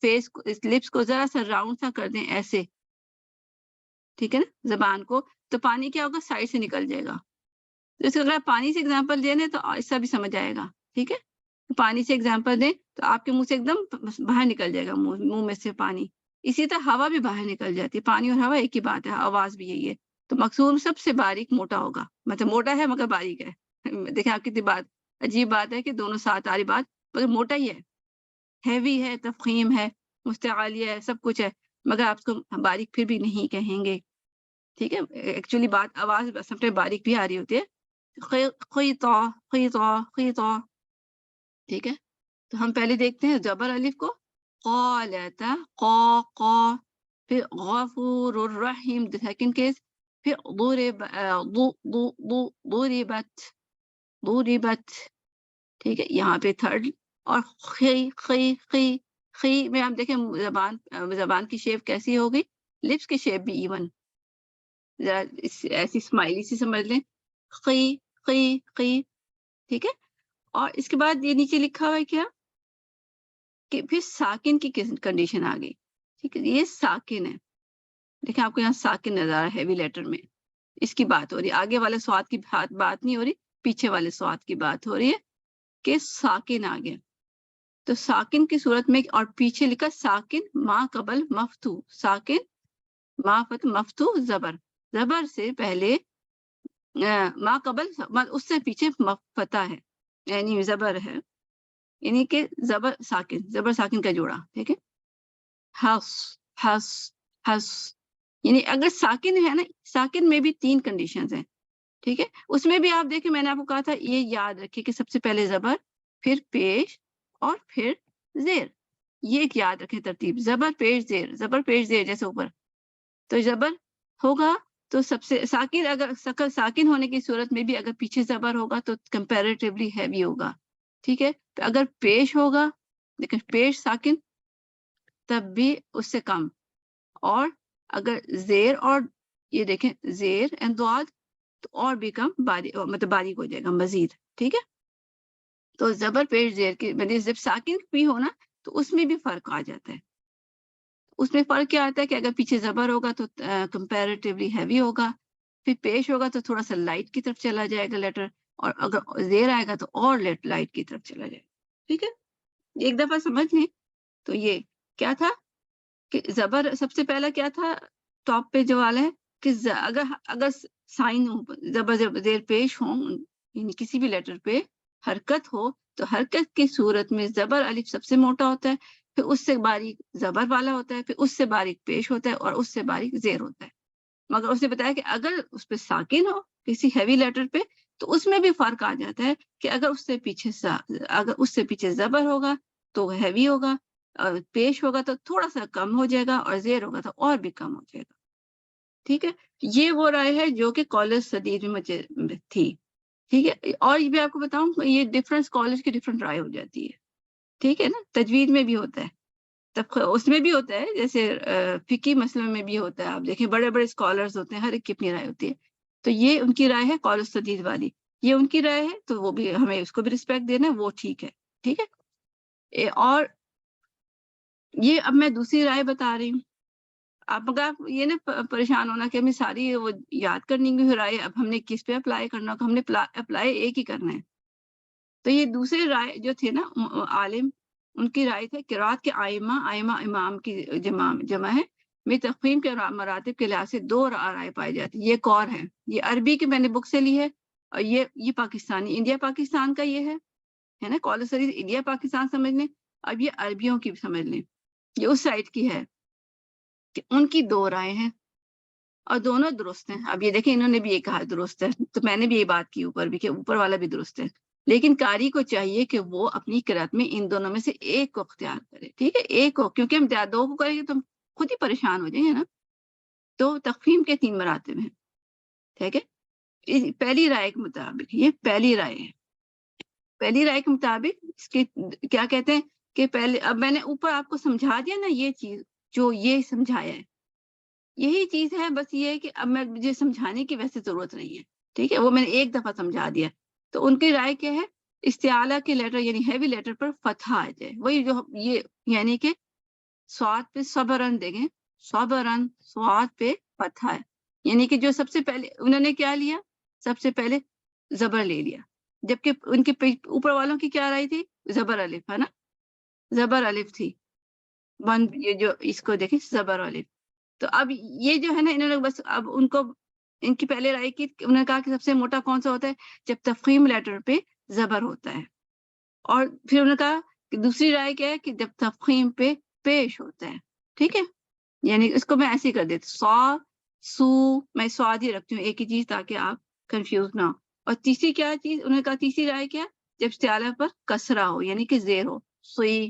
فیس لپس کو ذرا سا راؤنڈ سا کر دیں ایسے، ٹھیک ہے نا، زبان کو، تو پانی کیا ہوگا، سائڈ سے نکل جائے گا. اس کو اگر آپ پانی سے ایگزامپل دیں تو ایسا بھی سمجھ آئے گا، ٹھیک ہے. پانی سے ایگزامپل دیں تو آپ کے منہ سے ایک دم باہر نکل جائے گا منہ میں سے پانی. اسی طرح ہوا بھی باہر نکل جاتی ہے. پانی اور ہوا ایک ہی بات ہے, آواز بھی یہی ہے. تو مقصور سب سے باریک موٹا ہوگا, مطلب موٹا ہے مگر باریک ہے. دیکھیں آپ کتنی بات عجیب بات ہے کہ دونوں ساتھ آ رہی بات, مگر موٹا ہی ہے, ہیوی ہے, تفخیم ہے, مستعالیہ ہے, سب کچھ ہے, مگر آپ کو باریک پھر بھی نہیں کہیں گے. ٹھیک ہے, ایکچولی بات آواز سب سے باریک بھی آ رہی ہوتی ہے. خیطہ خیطہ خیطہ. ٹھیک ہے, تو ہم پہلے دیکھتے ہیں زبر الف کو, قالت قا قا, پھر غفور الرحیم سیکنڈ کیس, پھر ضربت ضربت. ٹھیک ہے, یہاں پہ تھرڈ. اور خی خی خی خی میں آپ دیکھیں زبان کی شیپ کیسی ہوگی, لپس کی شیپ بھی ایون, ایسی اسمائلی سی سمجھ لیں, خی خی خی. ٹھیک ہے, اور اس کے بعد یہ نیچے لکھا ہوا ہے کیا کہ پھر ساکن کی کنڈیشن آ گئی. ٹھیک ہے, یہ ساکن ہے, دیکھیں آپ کو یہاں ساکن نظر آ رہا ہے ہیوی لیٹر میں. اس کی بات ہو رہی ہے, آگے والے سواد کی بات نہیں ہو رہی, پیچھے والے سواد کی بات ہو رہی ہے کہ ساکن آ گیا. تو ساکن کی صورت میں, اور پیچھے لکھا ساکن ما قبل مفتو, ساکن ما مفتو زبر, زبر سے پہلے ما قبل اس سے پیچھے فتح ہے, یعنی زبر ہے, یعنی کہ زبر ساکن کا جوڑا. ٹھیک ہے, حس حس حس, یعنی اگر ساکن ہے نا, ساکن میں بھی 3 کنڈیشنز ہیں. ٹھیک ہے, اس میں بھی آپ دیکھیں میں نے آپ کو کہا تھا یہ یاد رکھیے کہ سب سے پہلے زبر, پھر پیش اور پھر زیر. یہ ایک یاد رکھیں ترتیب, زبر پیش زیر, زبر پیش زیر جیسے اوپر. تو زبر ہوگا تو سب سے ساکن, اگر ساکن ہونے کی صورت میں بھی اگر پیچھے زبر ہوگا تو کمپیریٹیولی ہیوی ہوگا. ٹھیک ہے, تو اگر پیش ہوگا, لیکن پیش ساکن تب بھی اس سے کم. اور اگر زیر, اور یہ دیکھیں زیر اینڈ دواد, تو اور بھی کم مطلب باریک ہو جائے گا مزید. ٹھیک ہے, تو زبر پیش زیر کی جب ساکن بھی ہونا تو اس میں بھی فرق آ جاتا ہے. اس میں فرق کیا آتا ہے کہ اگر پیچھے زبر ہوگا تو کمپیریٹیولی ہیوی ہوگا, پھر پیش ہوگا تو تھوڑا سا لائٹ کی طرف چلا جائے گا لیٹر, اور اگر زیر آئے گا تو اور لائٹ کی طرف چلا جائے گا. ٹھیک ہے, ایک دفعہ سمجھ لیں. تو یہ کیا تھا کہ زبر سب سے پہلا کیا تھا ٹاپ پہ جو والا ہے کہ اگر سائن زبر زیر پیش ہوں, یعنی کسی بھی لیٹر پہ حرکت ہو, تو حرکت کی صورت میں زبر الف سب سے موٹا ہوتا ہے, پھر اس سے باریک زبر والا ہوتا ہے, پھر اس سے باریک پیش ہوتا ہے, اور اس سے باریک زیر ہوتا ہے. مگر اس نے بتایا کہ اگر اس پہ ساکن ہو کسی ہیوی لیٹر پہ تو اس میں بھی فرق آ جاتا ہے کہ اگر اس سے پیچھے زبر ہوگا تو ہیوی ہوگا, اور پیش ہوگا تو تھوڑا سا کم ہو جائے گا, اور زیر ہوگا تو اور بھی کم ہو جائے گا. ٹھیک ہے, یہ وہ رائے ہے جو کہ کالج صدید میں مجھے تھی. ٹھیک ہے, اور یہ بھی آپ کو بتاؤں یہ ڈفرنٹ کالج کی ڈفرنٹ رائے ہو جاتی ہے. ٹھیک ہے نا, تجوید میں بھی ہوتا ہے, تب اس میں بھی ہوتا ہے, جیسے فقی مسئلے میں بھی ہوتا ہے. آپ دیکھیں بڑے بڑے اسکالرز ہوتے ہیں, ہر ایک کی اپنی رائے ہوتی ہے. تو یہ ان کی رائے ہے کالج صدید والی, یہ ان کی رائے ہے, تو وہ بھی ہمیں اس کو بھی رسپیکٹ دینا ہے, وہ ٹھیک ہے. ٹھیک ہے, اور یہ اب میں دوسری رائے بتا رہی ہوں. آپ مگر یہ نہ پریشان ہونا کہ ہمیں ساری وہ یاد کرنی کی رائے, اب ہم نے کس پہ اپلائی کرنا, ہم نے اپلائی ایک ہی کرنا ہے. تو یہ دوسری رائے جو تھے نا عالم, ان کی رائے تھے قرات کے آئمہ امام کی جمع ہے, میں تفہیم کے مراتب کے لحاظ سے 2 رائے پائی جاتی. یہ ایک اور ہے, یہ عربی کی میں نے بک سے لی ہے, اور یہ پاکستانی انڈیا پاکستان کا یہ ہے نا, کالج سریز انڈیا پاکستان سمجھ لیں. اب یہ عربیوں کی سمجھ لیں, یہ اس سائٹ کی ہے کہ ان کی 2 رائے ہیں اور دونوں درست ہیں. اب یہ دیکھیں انہوں نے بھی یہ کہا درست ہے, تو میں نے بھی یہ بات کی اوپر بھی کہ اوپر والا بھی درست ہے, لیکن قاری کو چاہیے کہ وہ اپنی قرات میں ان دونوں میں سے ایک کو اختیار کرے. ٹھیک ہے, ایک کو, کیونکہ ہم 2 کو کریں گے تو خود ہی پریشان ہو جائیں گے نا. تو تفہیم کے 3 مراتب ہیں. ٹھیک ہے, پہلی رائے کے مطابق, یہ پہلی رائے ہے, پہلی رائے کے مطابق اس کے کیا کہتے ہیں کہ پہلے, اب میں نے اوپر آپ کو سمجھا دیا نا, یہ چیز جو یہ سمجھایا ہے یہی چیز ہے, بس یہ ہے کہ اب مجھے سمجھانے کی ویسے ضرورت نہیں ہے. ٹھیک ہے, وہ میں نے ایک دفعہ سمجھا دیا. تو ان کی رائے کیا ہے, استعالہ کے لیٹر یعنی ہیوی لیٹر پر فتح آ جائے, وہی جو یہ یعنی کہ سواد پہ صبرن دیکھیں, صبرن سواد پہ فتح ہے, یعنی کہ جو سب سے پہلے انہوں نے کیا لیا, سب سے پہلے زبر لے لیا, جبکہ ان کے اوپر والوں کی کیا رائے تھی, زبر الف ہے نا. زبر الف تھی، ون یہ جو اس کو دیکھیں زبر الف. تو اب یہ جو ہے نا انہوں نے بس اب ان کو ان کی پہلے رائے کی، انہوں نے کہا کہ سب سے موٹا کون سا ہوتا ہے جب تفخیم لیٹر پہ زبر ہوتا ہے. اور پھر انہوں نے کہا کہ دوسری رائے کیا ہے کہ جب تفخیم پہ پیش ہوتا ہے. ٹھیک ہے، یعنی اس کو میں ایسے ہی کر دیتی ہوں، سو سو میں سواد ہی رکھتی ہوں ایک ہی چیز تاکہ آپ کنفیوز نہ ہو. اور تیسری کیا چیز انہوں نے کہا، تیسری رائے کیا جب استعارہ پر کسرہ ہو یعنی کہ زیر ہو، سوئی.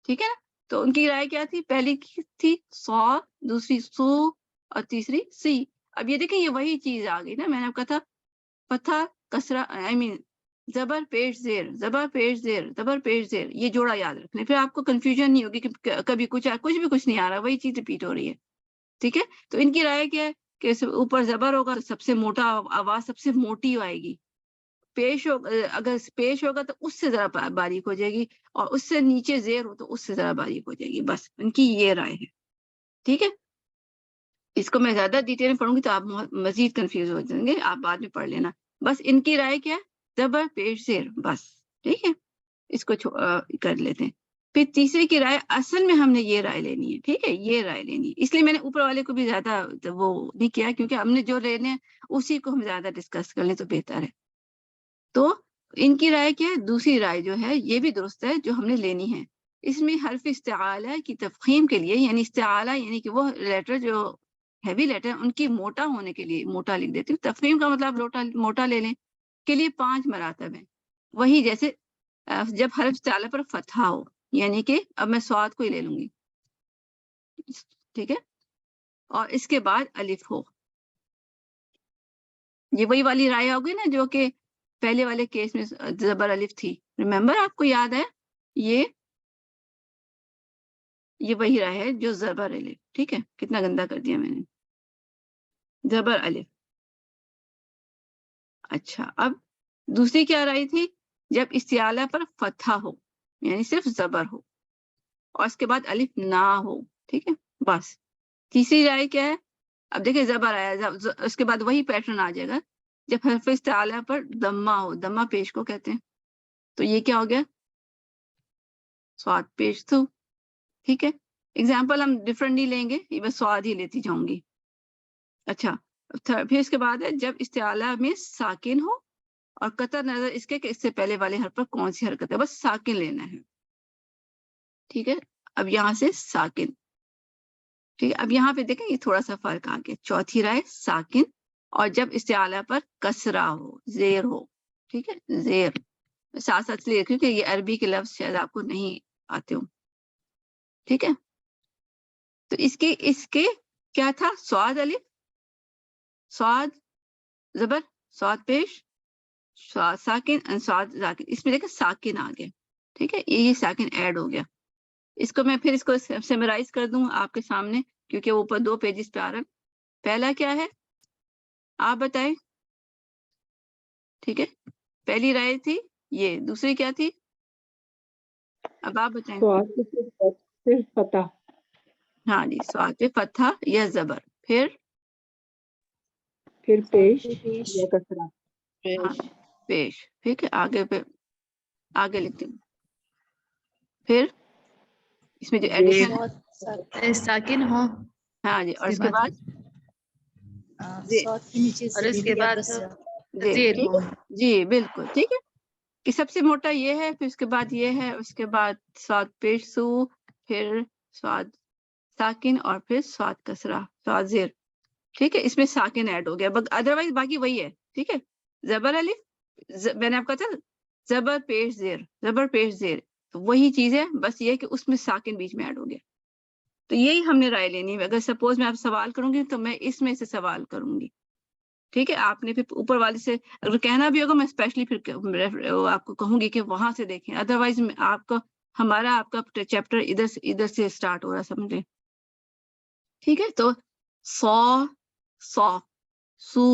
ٹھیک ہے نا، تو ان کی رائے کیا تھی، پہلی تھی سو، دوسری سو اور تیسری سی. اب یہ دیکھیں یہ وہی چیز آ گئی نا، میں نے کہا تھا فتح کسرہ زبر پیش زیر، زبر پیش زیر، زبر پیش زیر، یہ جوڑا یاد رکھنے، پھر آپ کو کنفیوژن نہیں ہوگی کہ کبھی کچھ بھی کچھ نہیں آ رہا، وہی چیز ریپیٹ ہو رہی ہے. ٹھیک ہے، تو ان کی رائے کیا ہے کہ اوپر زبر ہوگا تو سب سے موٹا آواز سب سے موٹی آئے گی، پیش ہوگا اگر پیش ہوگا تو اس سے ذرا باریک ہو جائے گی، اور اس سے نیچے زیر ہو تو اس سے ذرا باریک ہو جائے گی. بس ان کی یہ رائے ہے. ٹھیک ہے، اس کو میں زیادہ ڈیٹیل میں پڑھوں گی تو آپ مزید کنفیوز ہو جائیں گے، آپ بعد میں پڑھ لینا. بس ان کی رائے کیا ہے، زبر پیش زیر بس. ٹھیک ہے، اس کو کر لیتے ہیں. پھر تیسرے کی رائے، اصل میں ہم نے یہ رائے لینی ہے. ٹھیک ہے، یہ رائے لینی ہے، اس لیے میں نے اوپر والے کو بھی زیادہ وہ نہیں کیا، کیونکہ ہم نے جو لینے ہیں اسی کو ہم زیادہ ڈسکس کر لیں تو بہتر ہے. تو ان کی رائے کیا ہے، دوسری رائے جو ہے یہ بھی درست ہے جو ہم نے لینی ہے. اس میں حرف استعالہ کی تفخیم کے لیے، یعنی استعالہ یعنی کہ وہ لیٹر جو ہیوی لیٹر ان کی موٹا ہونے کے لیے موٹا لکھ دیتی ہوں. تفخیم کا مطلب موٹا لے لیں کے لیے 5 مراتب ہیں. وہی جیسے جب حرف استعالہ پر فتحہ ہو، یعنی کہ اب میں سواد کو ہی لے لوں گی. ٹھیک ہے، اور اس کے بعد الف ہو. یہ وہی والی رائے ہوگی نا جو کہ پہلے والے کیس میں زبر الف تھی. ریممبر، آپ کو یاد ہے یہ وہی رائے ہے جو زبر الف. ٹھیک ہے، کتنا گندا کر دیا میں نے، زبر الف. اچھا، اب دوسری کیا رائے تھی، جب استعالہ پر فتحہ ہو یعنی صرف زبر ہو اور اس کے بعد الف نہ ہو. ٹھیک ہے، بس. تیسری رائے کیا ہے، اب دیکھیں زبر آیا، اس کے بعد وہی پیٹرن آ جائے گا، جب حرف استعالہ پر دمہ ہو، دمہ پیش کو کہتے ہیں، تو یہ کیا ہو گیا، سواد پیش تو. ٹھیک ہے، اگزامپل ہم ڈفرنٹ نہیں لیں گے، یہ بس سواد ہی لیتی جاؤں گی. اچھا، پھر اس کے بعد ہے جب استعالہ میں ساکن ہو اور قطع نظر اس کے کہ اس سے پہلے والے حرف پر کون سی حرکت ہے، بس ساکن لینا ہے. ٹھیک ہے، اب یہاں سے ساکن. ٹھیک ہے، اب یہاں پہ دیکھیں یہ تھوڑا سا فرق آ گیا. چوتھی رائے ساکن اور جب استعالہ پر کسرہ ہو، زیر ہو. ٹھیک ہے، زیر ساتھ ساتھ لے کیونکہ یہ عربی کے لفظ شاید آپ کو نہیں آتے ہوں. ٹھیک ہے، تو اس کے کیا تھا، سواد الف، سواد زبر، سواد پیش، سواد ساکن، سواد ساکن. اس میں دیکھیں ساکن آ گیا. ٹھیک ہے، یہ ساکن ایڈ ہو گیا. اس کو میں پھر اس کو سمرائز کر دوں آپ کے سامنے کیونکہ وہ اوپر 2 پیجز پہ آ رہا ہے. پہلا کیا ہے آپ بتائیں. ٹھیک ہے، پہلی رائے تھی یہ، دوسری کیا تھی اب آپ بتائیں. پھر فتح. ہاں جی، سواد پہ فتحہ یا زبر، پھر پیش یا کسرہ. ہاں پیش. ٹھیک ہے، آگے لکھتے ہیں. پھر اس میں جو ایڈیشن ساکن ہو، ہاں جی، اور اس کے بعد اور اس کے بعد زیر. ٹھیک ہے جی بالکل. ٹھیک ہے کہ سب سے موٹا یہ ہے، پھر اس کے بعد یہ ہے، اس کے بعد سواد پیش سو، پھر سواد ساکن اور پھر سواد کسرہ، سواد زیر. ٹھیک ہے، اس میں ساکن ایڈ ہو گیا، ادروائز باقی وہی ہے. ٹھیک ہے، زبر الف میں نے آپ کو کہا تھا زبر پیش زیر، زبر پیش زیر، تو وہی چیز ہے، بس یہ کہ اس میں ساکن بیچ میں ایڈ ہو گیا. تو یہی ہم نے رائے لینی ہے. اگر سپوز میں آپ سوال کروں گی تو میں اس میں سے سوال کروں گی. ٹھیک ہے، آپ نے پھر اوپر والے سے اگر کہنا بھی ہوگا میں اسپیشلی پھر آپ کو کہوں گی کہ وہاں سے دیکھیں، ادروائز آپ کا آپ کا چیپٹر ادھر سے اسٹارٹ ہو رہا ہے، سمجھیں. ٹھیک ہے، تو سو سو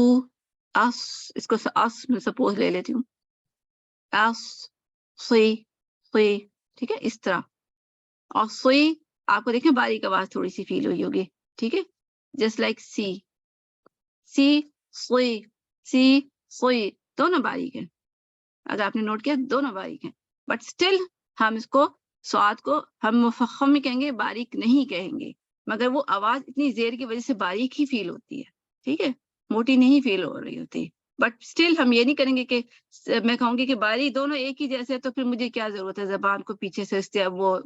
اس، اس کو اس میں سپوز لے لیتی ہوں، اس سی. ٹھیک ہے، اس طرح. اور سوئی آپ کو دیکھیں باریک آواز تھوڑی سی فیل ہوئی ہوگی. ٹھیک ہے، جسٹ لائک سی سوئی دونوں باریک ہیں. اگر آپ نے نوٹ کیا دونوں باریک ہیں، بٹ اسٹل ہم اس کو سواد کو ہم مفخم میں کہیں گے، باریک نہیں کہیں گے، مگر وہ آواز اتنی زیر کی وجہ سے باریک ہی فیل ہوتی ہے، ٹھیک ہے، موٹی نہیں فیل ہو رہی ہوتی. بٹ اسٹل ہم یہ نہیں کریں گے کہ میں کہوں گی کہ باریک دونوں ایک ہی جیسے، تو پھر مجھے کیا ضرورت ہے زبان کو پیچھے سے وہ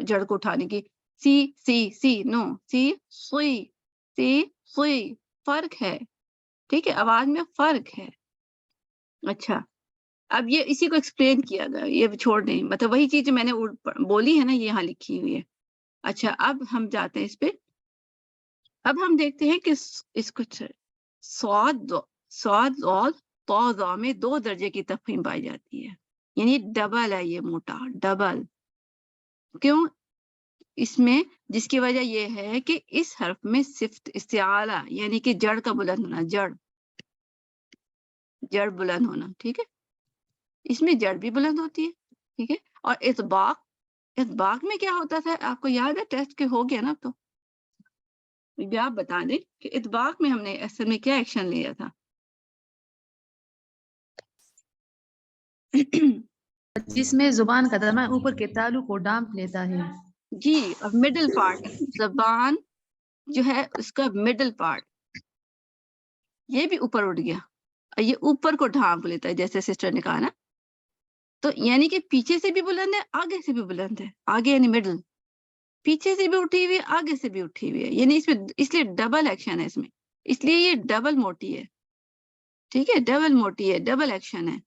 جڑ کو اٹھانے کی. سی سی سی نو، سی سوئی، سی سوئی، فرق ہے، ٹھیک ہے، آواز میں فرق ہے. اچھا، اب یہ اسی کو ایکسپلین کیا گیا، یہ چھوڑ دیں، مطلب وہی چیز جو میں نے بولی ہے نا، یہ یہاں لکھی ہوئی ہے. اچھا، اب ہم جاتے ہیں اس پہ. اب ہم دیکھتے ہیں کہ اس کو صاد اور طا میں 2 درجے کی تفخیم پائی جاتی ہے، یعنی ڈبل ہے، یہ موٹا ڈبل. کیوں؟ اس میں جس کی وجہ یہ ہے کہ اس حرف میں صفت استعالہ یعنی کہ جڑ کا بلند ہونا، جڑ بلند ہونا، ٹھیک ہے، اس میں جڑ بھی بلند ہوتی ہے، ٹھیک ہے. اور اطباق میں کیا ہوتا تھا آپ کو یاد ہے؟ ٹیسٹ کے ہو گیا نا. تو یہ آپ بتا دیں کہ اطباق میں ہم نے اصل میں کیا ایکشن لیا تھا. جس میں زبان کا دمہ اوپر کے تالو کو ڈانپ لیتا ہے. جی، اور مڈل پارٹ زبان جو ہے اس کا مڈل پارٹ یہ بھی اوپر اٹھ گیا، اور یہ اوپر کو ڈھانپ لیتا ہے، جیسے سسٹر نے کہا نا. تو یعنی کہ پیچھے سے بھی بلند ہے، آگے سے بھی بلند ہے. آگے یعنی مڈل، پیچھے سے بھی اٹھی ہوئی ہے، آگے سے بھی اٹھی ہوئی ہے، یعنی اس میں اس لیے ڈبل ایکشن ہے اس میں، اس لیے یہ ڈبل موٹی ہے، ٹھیک ہے، ڈبل موٹی ہے، ڈبل ایکشن ہے،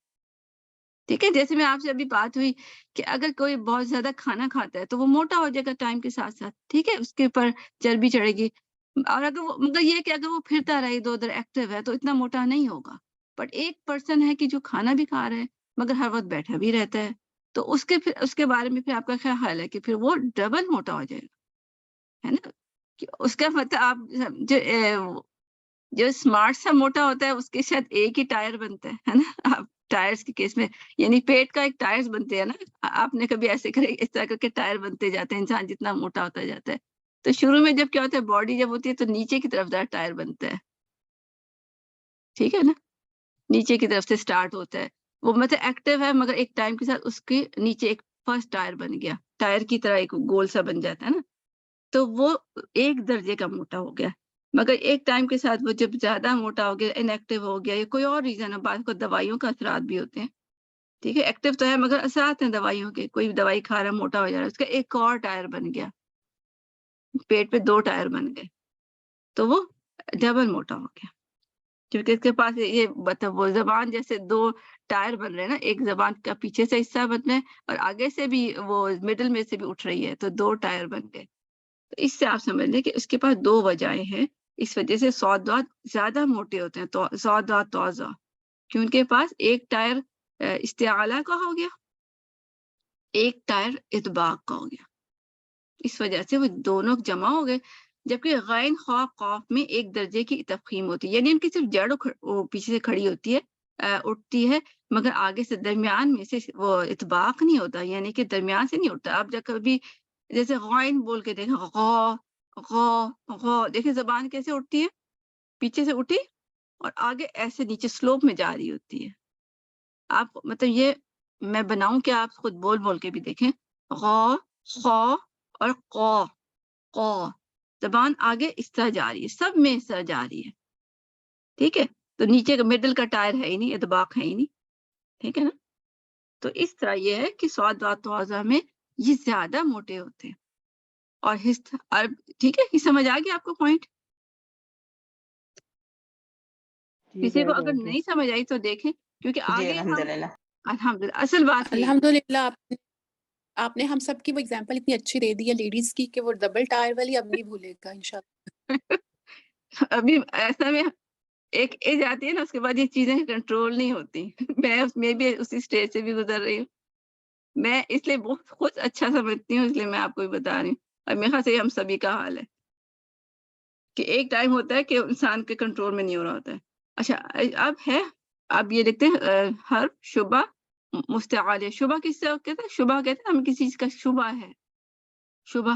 ٹھیک ہے. جیسے میں آپ سے ابھی بات ہوئی کہ اگر کوئی بہت زیادہ کھانا کھاتا ہے تو وہ موٹا ہو جائے گا ٹائم کے ساتھ ساتھ، ٹھیک ہے، اس کے اوپر چربی چڑھے گی. اور اگر وہ مگر یہ کہ اگر وہ پھرتا رہے ادھر ادھر ایکٹیو ہے تو اتنا موٹا نہیں ہوگا. بٹ ایک پرسن ہے کہ جو کھانا بھی کھا رہا ہے مگر ہر وقت بیٹھا بھی رہتا ہے، تو اس کے بارے میں پھر آپ کا کیا خیال ہے کہ پھر وہ ڈبل موٹا ہو جائے گا، ہے نا. کہ اس کا مطلب آپ جو اسمارٹ سا موٹا ہوتا ہے اس کے شاید ایک ہی ٹائر بنتا ہے نا. آپ ٹائرز کے کیس میں یعنی پیٹ کا ایک ٹائرز بنتے ہیں نا، آپ نے کبھی ایسے کرے اس طرح کر کے ٹائر بنتے جاتے ہیں، انسان جتنا موٹا ہوتا جاتا ہے. تو شروع میں جب کیا ہوتا ہے، باڈی جب ہوتی ہے تو نیچے کی طرف ٹائر بنتا ہے، ٹھیک ہے نا، نیچے کی طرف سے سٹارٹ ہوتا ہے. وہ مطلب ایکٹیو ہے مگر ایک ٹائم کے ساتھ اس کے نیچے ایک فرسٹ ٹائر بن گیا، ٹائر کی طرح ایک گول سا بن جاتا ہے نا. تو وہ 1 درجے کا موٹا ہو گیا. مگر ایک ٹائم کے ساتھ وہ جب زیادہ موٹا ہو گیا، انیکٹیو ہو گیا، یا کوئی اور ریزن ہے، بعض کو دوائیوں کا اثرات بھی ہوتے ہیں، ٹھیک ہے، ایکٹیو تو ہے مگر اثرات ہیں دوائیوں کے، کوئی دوائی کھا رہا موٹا ہو جا رہا ہے، اس کا ایک اور ٹائر بن گیا، پیٹ پہ 2 ٹائر بن گئے، تو وہ ڈبل موٹا ہو گیا. کیونکہ اس کے پاس یہ مطلب وہ زبان جیسے 2 ٹائر بن رہے ہیں نا، ایک زبان کا پیچھے سے حصہ بن رہا ہے اور آگے سے بھی وہ مڈل میں سے بھی اٹھ رہی ہے، تو 2 ٹائر بن گئے. تو اس سے آپ سمجھ لیں کہ اس کے پاس 2 وجہیں ہیں، اس وجہ سے صاد ضاد زیادہ موٹے ہوتے ہیں، صاد ضاد توزع، کہ ان کے پاس ایک ٹائر استعالہ کا ہو گیا، ایک ٹائر اطباق کا ہو گیا، اس وجہ سے وہ دونوں جمع ہو گئے. جبکہ غین خا قاف میں 1 درجے کی تفخیم ہوتی ہے، یعنی ان کی صرف جڑ پیچھے سے کھڑی ہوتی ہے، اٹھتی ہے، مگر آگے سے درمیان میں سے وہ اطباق نہیں ہوتا، یعنی کہ درمیان سے نہیں اٹھتا. آپ جب کبھی جیسے غائن بول کے دیکھیں، غا غا غا، دیکھیں زبان کیسے اٹھتی ہے، پیچھے سے اٹھی اور آگے ایسے نیچے سلوپ میں جا رہی ہوتی ہے. آپ مطلب یہ میں بناؤں کہ آپ خود بول بول کے بھی دیکھیں، غا خا اور قا قا، زبان آگے اس طرح جا رہی ہے، سب میں اس طرح جا رہی ہے، ٹھیک ہے. تو نیچے کا مڈل کا ٹائر ہے ہی نہیں، اطباق ہے ہی نہیں، ٹھیک ہے نا. تو اس طرح یہ ہے کہ صاد ضاد توزع میں یہ زیادہ موٹے ہوتے ہیں. اور ٹھیک ہے، یہ سمجھ آ گیا آپ کو پوائنٹ؟ کسی کو اگر نہیں سمجھ آئی تو دیکھیں، کیونکہ جی آگے ہم الحمدللہ. الحمدللہ اصل بات یہ الحمدللہ آپ نے ہم سب کی وہ اگزامپل اتنی اچھی دے دی ہے لیڈیز کی کہ وہ ڈبل ٹائر والی اب نہیں بھولے گا انشاءاللہ. ابھی ایسا میں ایک ایج آتی ہے نا، اس کے بعد یہ چیزیں کنٹرول نہیں ہوتی. میں اس میں بھی اسی اسٹیج سے بھی گزر رہی ہوں، میں اس لیے بہت خود اچھا سمجھتی ہوں، اس لیے میں آپ کو بھی بتا رہی ہوں. اور میرے خیال سے ہم سبھی کا حال ہے کہ ایک ٹائم ہوتا ہے کہ انسان کے کنٹرول میں نہیں ہو رہا ہوتا ہے. اچھا، اب یہ دیکھتے ہیں حرف شبہ مستعار. شبہ کس سے کہتے ہیں؟ شبہ کہتے ہیں ہمیں کسی چیز کا شبہ ہے، شبہ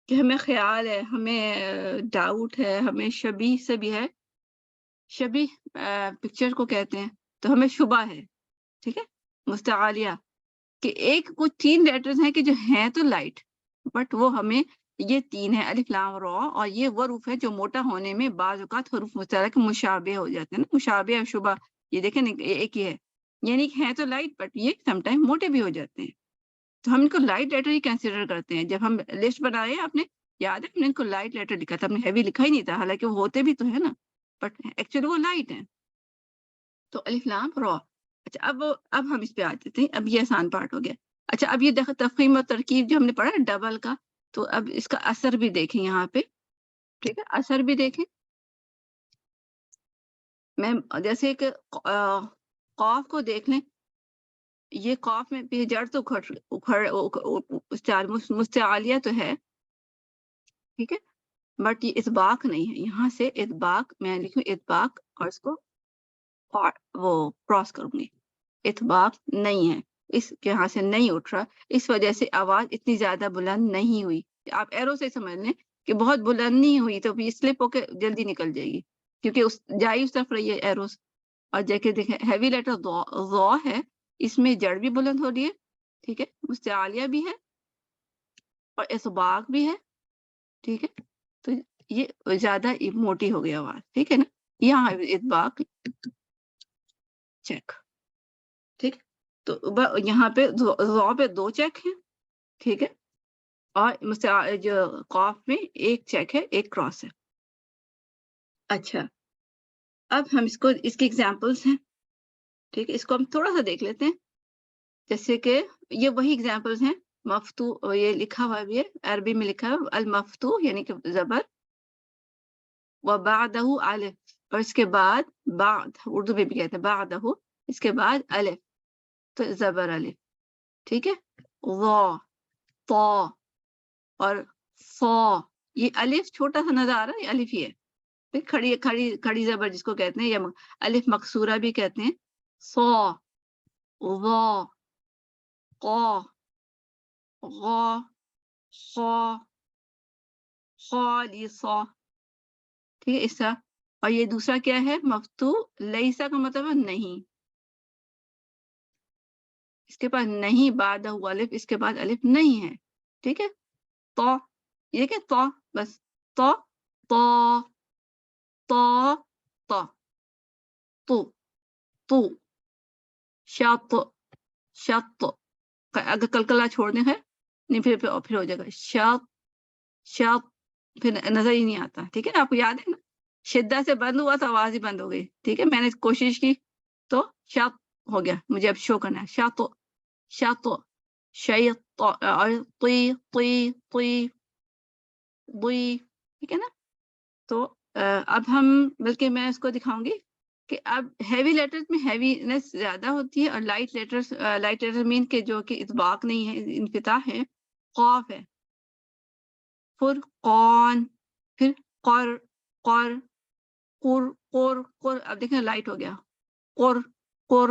کہ ہمیں خیال ہے، ہمیں ڈاؤٹ ہے، ہمیں شبیہ سے بھی ہے، شبیہ پکچر کو کہتے ہیں، تو ہمیں شبہ ہے، ٹھیک ہے، مستعالیہ. کہ ایک کچھ 3 لیٹرز ہیں کہ جو ہیں تو لائٹ بٹ وہ ہمیں یہ 3 ہے الف لام را, اور یہ وہ حروف ہے جو موٹا ہونے میں بعض اوقات حروف مشترک مشابہ ہو جاتے ہیں نا, مشابہ اور شبہ, یہ دیکھیں ایک ہی ہے, یعنی کہ ہیں تو لائٹ بٹ یہ سم ٹائم موٹے بھی ہو جاتے ہیں, تو ہم ان کو لائٹ لیٹر ہی کنسیڈر کرتے ہیں. جب ہم لسٹ بنائے آپ نے یاد ہے ہم نے ان کو لائٹ لیٹر لکھا تھا, ہم نے ہیوی لکھا ہی نہیں تھا, حالانکہ وہ ہوتے بھی تو ہے نا بٹ ایکچولی وہ لائٹ ہیں. تو الف لام را. اچھا اب ہم اس پہ آ جاتے ہیں, اب یہ آسان پارٹ ہو گیا. اچھا اب یہ دیکھو تفخیم اور ترکیب جو ہم نے پڑھا ڈبل کا, تو اب اس کا اثر بھی دیکھیں یہاں پہ, ٹھیک ہے, اثر بھی دیکھیں. میں جیسے کہ قاف کو دیکھ لیں, یہ قاف میں بھی جڑ تو مستعالیہ تو ہے, ٹھیک ہے, بٹ یہ اطباق نہیں ہے. یہاں سے اطباق میں لکھوں اطباق اور اس کو وہ کراس کروں گی, اطباق نہیں ہے, اس کے یہاں سے نہیں اٹھ رہا, اس وجہ سے آواز اتنی زیادہ بلند نہیں ہوئی. آپ ایرو سے سمجھ لیں کہ بہت بلند نہیں ہوئی تو بھی سلپ ہو کے جلدی نکل جائے گی, کیونکہ جائی اس طرف رہی ہے ایروز. اور جیسے دیکھیں ہیوی لیٹر ضا ہے, اس میں جڑ بھی بلند ہو رہی ہے, ٹھیک ہے, مستعالیہ بھی ہے اور اطباق بھی ہے, ٹھیک ہے, تو یہ زیادہ موٹی ہو گئی آواز, ٹھیک ہے نا. یہاں اطباق چیک, ٹھیک, تو یہاں پہ ضا پہ 2 چیک ہیں, ٹھیک ہے, اور جو قاف میں 1 چیک ہے, 1 کراس ہے. اچھا اب ہم اس کی ایگزامپلس ہیں, ٹھیک ہے, اس کو ہم تھوڑا سا دیکھ لیتے ہیں. جیسے کہ یہ وہی ایگزامپلس ہیں, مفتوح, یہ لکھا ہوا بھی ہے عربی میں لکھا ہے المفتوح یعنی کہ زبر, وبعدہ الف, اور اس کے بعد بعد, اردو میں بھی کہتے ہیں بعدہ, اس کے بعد الف, تو زبر الف, ٹھیک ہے, ضا, طا اور صا. یہ الف چھوٹا سا نظر آ رہا ہے, یہ الف ہی ہے, کھڑی زبر جس کو کہتے ہیں, یا الف مکسورہ بھی کہتے ہیں. صا, ضا, قا, غا, صا, خالصا, ٹھیک ہے, اس طرح. اور یہ دوسرا کیا ہے مفتوح, لیسا کا مطلب ہے نہیں, اس کے بعد نہیں, بعد الف, اس کے بعد الف نہیں ہے, ٹھیک ہے. تو یہ کہ تو بس, تو تو تو تو تو تو شط شط, اگر کلکلا چھوڑنے ہے نہیں پھر ہو جائے گا شط شط, پھر نظر ہی نہیں آتا, ٹھیک ہے نا. آپ کو یاد ہے نا شدہ سے بند ہوا تو آواز ہی بند ہو گئی, ٹھیک ہے, میں نے کوشش کی تو شط ہو گیا, مجھے اب شو کرنا ہے. شط شط شیط, اور طی طی طی ضی, ٹھیک ہے نا. تو اب ہم بلکہ میں اس کو دکھاؤں گی کہ اب ہیوی لیٹرز میں ہیوینس زیادہ ہوتی ہے, اور لائٹ لیٹر مین کے جو کہ اطباق نہیں ہے, انفتاح ہے. قاف ہے, فرقان, پھر قر قر قر قر قر, اب دیکھیں لائٹ ہو گیا, قر قر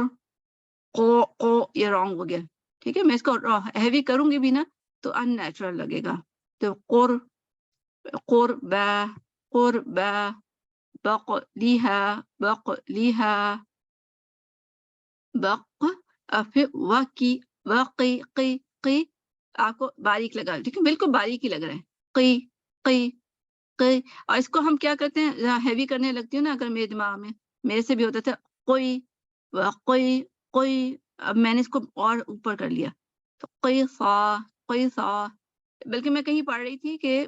قو قو, یہ رانگ ہو گیا, ٹھیک ہے. میں اس کو ہیوی کروں گی بھی نا تو ان نیچرل لگے گا. تو قر قربا قربا, بق لیہا بق لیہا, بق, پھر وقی وقی قی قی, آپ کو باریک لگا, ٹھیک ہے, بالکل باریک ہی لگ رہا ہے, قی قی قی. اور اس کو ہم کیا کرتے ہیں, ہیوی کرنے لگتی ہوں نا اگر میرے دماغ میں, میرے سے بھی ہوتا تھا کوئی کوئی کوئی, اب میں نے اس کو اور اوپر کر لیا, تو قی صا. بلکہ میں کہیں پڑھ رہی تھی کہ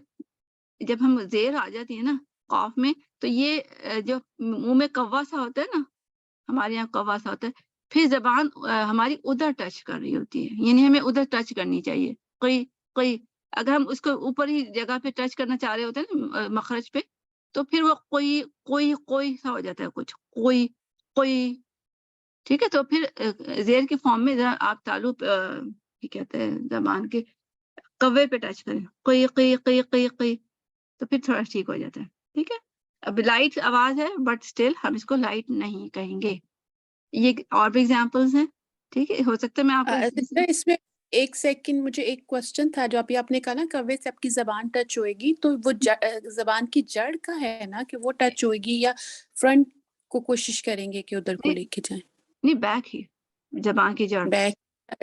جب ہم زیر آ جاتی ہے نا قاف میں, تو یہ جو منہ میں کوا سا ہوتا ہے نا, ہمارے یہاں کوا سا ہوتا ہے, پھر زبان ہماری ادھر ٹچ کر رہی ہوتی ہے, یعنی ہمیں ادھر ٹچ کرنی چاہیے. قی قی, اگر ہم اس کو اوپر ہی جگہ پہ ٹچ کرنا چاہ رہے ہوتے ہیں نا مخرج پہ, تو پھر وہ کوئی کوئی کوئی سا ہو جاتا ہے, کچھ کوئی کوئی, ٹھیک ہے. تو پھر زیر کی فارم میں ذرا آپ تعلق کہتے ہیں زبان کے کوے پہ ٹچ کریں, قی قی قی قی قی, تو پھر تھوڑا ٹھیک ہو جاتا ہے, ٹھیک ہے. اب لائٹ آواز ہے بٹ اسٹل ہم اس کو لائٹ نہیں کہیں گے. یہ اور بھی ایگزامپلس ہیں, ٹھیک ہے, ہو سکتا ہے میں آپ کو اس میں 1 سیکنڈ, مجھے ایک کوشچن تھا. جو ابھی آپ نے کہا نا کوے سے آپ کی زبان ٹچ ہوئے گی, تو وہ زبان کی جڑ کا ہے نا کہ وہ ٹچ ہوئے گی, یا فرنٹ کو کوشش کریں گے کہ ادھر کو لے کے جائیں؟ نہیں, بیک ہی زبان کی جڑ, بیک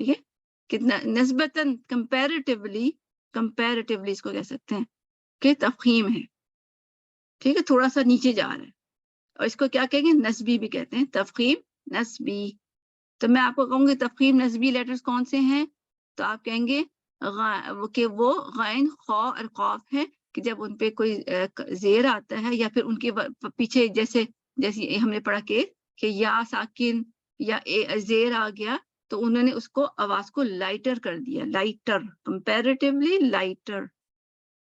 ٹھیک ہے, کتنا نسبتاً comparatively اس کو کہہ سکتے ہیں کہ تفخیم ہے, ٹھیک ہے, تھوڑا سا نیچے جا رہا ہے, اور اس کو کیا کہیں گے, نسبی بھی کہتے ہیں, تفخیم نسبی. تو میں آپ کو کہوں گی تفخیم نسبی لیٹرز کون سے ہیں, تو آپ کہیں گے کہ وہ غین خا اور قاف ہے, کہ جب ان پہ کوئی زیر آتا ہے یا پھر ان کے پیچھے جیسے ہم نے پڑھا کہ یا ساکن یا زیر آ گیا تو انہوں نے اس کو آواز کو لائٹر کر دیا, لائٹر, کمپیریٹیولی لائٹر.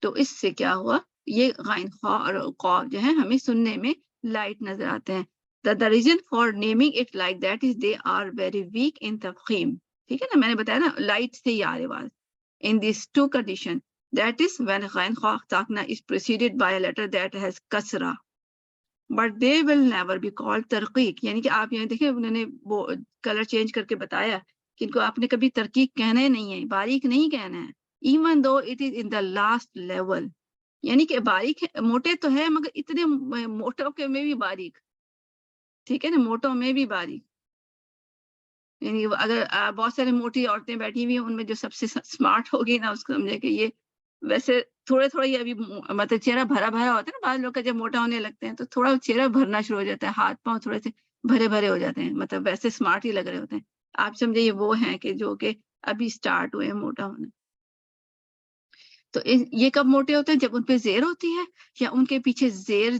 تو اس سے کیا ہوا, یہ غین خا اور قاف جو ہے ہمیں سننے میں لائٹ نظر آتے ہیں. The reason for naming it like that is they are very weak in تفخیم. ٹھیک ہے نا, میں نے بتایا نا لائٹ سے ہی آ رہی آواز. In these two conditions, that is when غین خا ساکنہ is preceded by a letter that has kasra. But they will never be called ترقیق. یعنی کہ آپ یہاں دیکھیں انہوں نے وہ کلر چینج کر کے بتایا کہ ان کو آپ نے کبھی ترقیق کہنا ہی نہیں ہے, باریک نہیں کہنا ہے. Even though it is in the last level. یعنی کہ باریک موٹے تو ہے مگر اتنے موٹوں کے میں بھی باریک, ٹھیک ہے نا, موٹوں میں بھی باریک. یعنی اگر بہت سارے موٹی عورتیں بیٹھی ہوئی ہیں, ان میں جو سب سے سمارٹ ہوگی نا اس کو سمجھے کہ یہ ویسے تھوڑے ہی ابھی مطلب چہرہ بھرا بھرا ہوتا ہے نا, بعض لوگ کا جب موٹا ہونے لگتے ہیں تو تھوڑا چہرہ بھرنا شروع ہو جاتا ہے, ہاتھ پاؤں تھوڑے سے بھرے ہو جاتے ہیں, مطلب ویسے سمارٹ ہی لگ رہے ہوتے ہیں. آپ سمجھے یہ وہ ہیں کہ جو کہ ابھی سٹارٹ ہوئے ہیں موٹا ہونا. تو یہ کب موٹے ہوتے ہیں, جب ان پہ زیر ہوتی ہے یا ان کے پیچھے زیر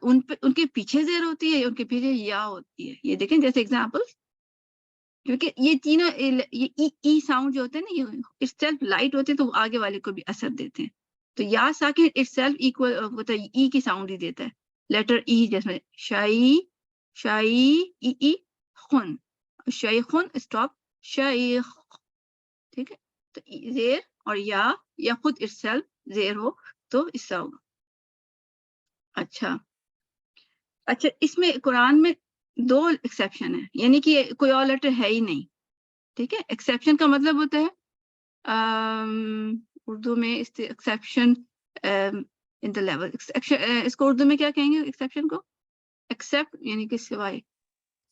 ان کے پیچھے زیر ہوتی ہے یا ان کے پیچھے یا ہوتی ہے. یہ دیکھیں جیسے اگزامپل, کیونکہ یہ تینوں یہ ای ساؤنڈ جو ہوتے ہیں نا یہ اٹ سیلف لائٹ ہوتے ہیں تو وہ آگے والے کو بھی اثر دیتے ہیں. تو یا ساکن اٹ سیلف ایکول ہوتا ہے, ای کی ساؤنڈ ہی دیتا ہے, لیٹر ای جیسے شائی ای خن, شیخن اسٹاپ شیخ, ٹھیک ہے. تو زیر اور یا خود اٹ سیلف زیر ہو تو اس سے ہوگا. اچھا اس میں قرآن میں 2 ایکسیپشن ہیں, یعنی کہ کوئی اور لیٹر ہے ہی نہیں, ٹھیک ہے. ایکسیپشن کا مطلب ہوتا ہے اردو میں ایکسیپشن ان دا لیول, اس کو اردو میں کیا کہیں گے ایکسیپشن کو, ایکسیپٹ یعنی کہ سوائے.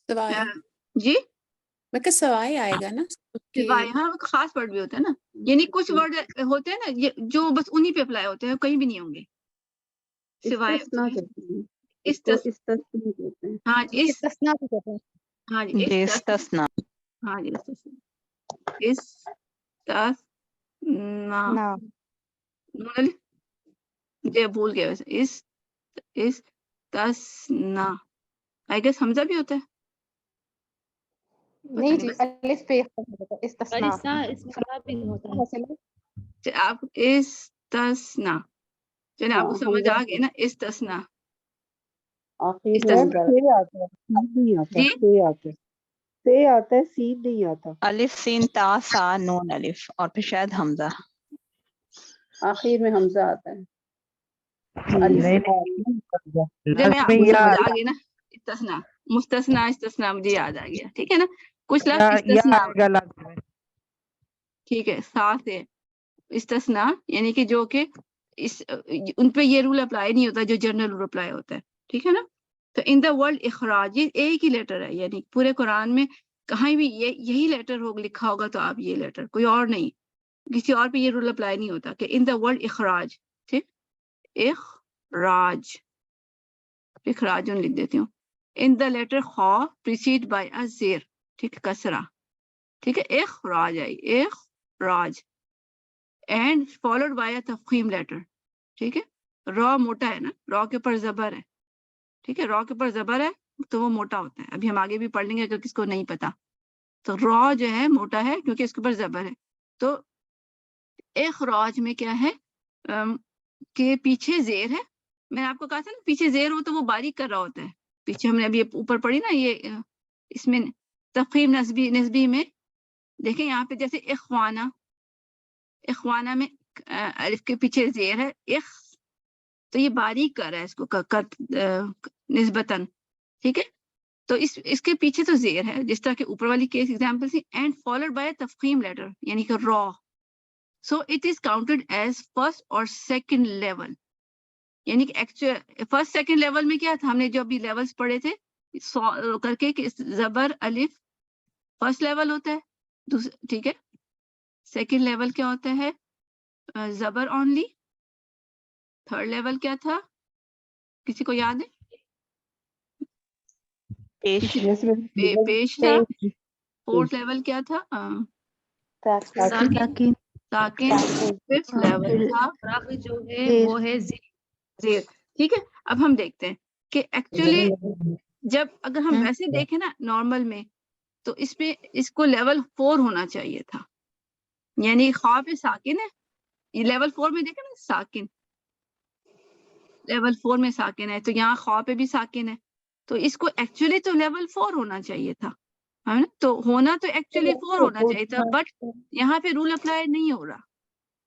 سوائے جی میں کہ سوائے آئے گا نا, سوائے, ہاں خاص ورڈ بھی ہوتا ہے نا, یعنی کچھ ورڈ ہوتے ہیں نا جو بس انہی پہ اپلائی ہوتے ہیں, کہیں بھی نہیں ہوں گے سوائے. ہاں ہاں جی استثنا ہاں جی استثنا مجھے بھول گیا ویسے, استثنا آئی گیس حمزہ بھی ہوتا ہے, نہیں جی, الف پہ استثناء آپ استثنا, چلے آپ کو سمجھ آ گیا نا استثنا. الف سین تا سا نون الف اور پھر شاید حمزہ آخر میں حمزہ آتا ہے. چلے آپ کو سمجھ آ گیا نا استثنا, استثنا مجھے یاد آ گیا, ٹھیک ہے نا. کچھ لفظ استثنا, ٹھیک ہے, ساتھ ہے استثنا, یعنی کہ جو کہ ان پہ یہ رول اپلائی نہیں ہوتا جو جنرل رول اپلائی ہوتا ہے, ٹھیک ہے نا. تو ان دا ورلڈ اخراج ایک ہی لیٹر ہے, یعنی پورے قرآن میں کہیں بھی یہی لیٹر لکھا ہوگا تو آپ یہ لیٹر, کوئی اور نہیں, کسی اور پہ یہ رول اپلائی نہیں ہوتا کہ ان دا ورلڈ اخراج, ٹھیک, اخراج لکھ دیتی ہوں. ان دا لیٹر خا پریسیڈ بائی ا زیر, ٹھیک, کسرا, ٹھیک ہے, اخراج آئی اخراج اینڈ فالوڈ بائی ا تفخیم لیٹر, ٹھیک ہے. را موٹا ہے نا, را کے اوپر زبر ہے, ٹھیک ہے, را کے اوپر زبر ہے تو وہ موٹا ہوتا ہے. ابھی ہم آگے بھی پڑھ لیں گے اگر کس کو نہیں پتا, تو را جو ہے موٹا ہے کیونکہ اس کے اوپر زبر ہے. تو اخراج میں کیا ہے کہ پیچھے زیر ہے, میں نے آپ کو کہا تھا نا پیچھے زیر ہو تو وہ باریک کر رہا ہوتا ہے. پیچھے ہم نے ابھی اوپر پڑھی نا یہ اس میں تفخیم نسبی میں دیکھیں یہاں پہ جیسے اخوانہ میں الف کے پیچھے زیر ہے تو یہ باریک کر رہا ہے اس کو نسبتاً, ٹھیک ہے. تو اس کے پیچھے تو زیر ہے جس طرح کہ اوپر والی کیس ایگزامپل تھی, اینڈ فالوڈ بائی تفخیم لیٹر یعنی کہ را, سو it is counted as first اور سیکنڈ لیول. یعنی کہ فرسٹ سیکنڈ لیول میں کیا تھا, ہم نے جو ابھی لیولز پڑھے تھے کر کے کہ زبر الف فرسٹ لیول ہوتا ہے, ٹھیک ہے. سیکنڈ لیول کیا ہوتا ہے؟ زبر اونلی. تھرڈ لیول کیا تھا؟ کسی کو یاد ہے؟ پیش پیش تھا. فورتھ لیول کیا تھا؟ ساکن ساکن. ففتھ لیول تھا رف جو ہے وہ ہے زیر. ٹھیک ہے. اب ہم دیکھتے ہیں کہ ایکچولی جب اگر ہم ویسے دیکھیں نا نارمل میں تو اس میں اس کو لیول 4 ہونا چاہیے تھا. یعنی خواہ پہ ساکن ہے. یہ لیول 4 میں دیکھیں نا ساکن. لیول 4 میں ساکن ہے تو یہاں خواہ پہ بھی ساکن ہے. تو اس کو ایکچولی تو لیول 4 ہونا چاہیے تھا. ہے نا؟ تو ہونا تو ایکچولی 4 ہونا چاہیے تھا بٹ یہاں پہ رول اپلائی نہیں ہو رہا.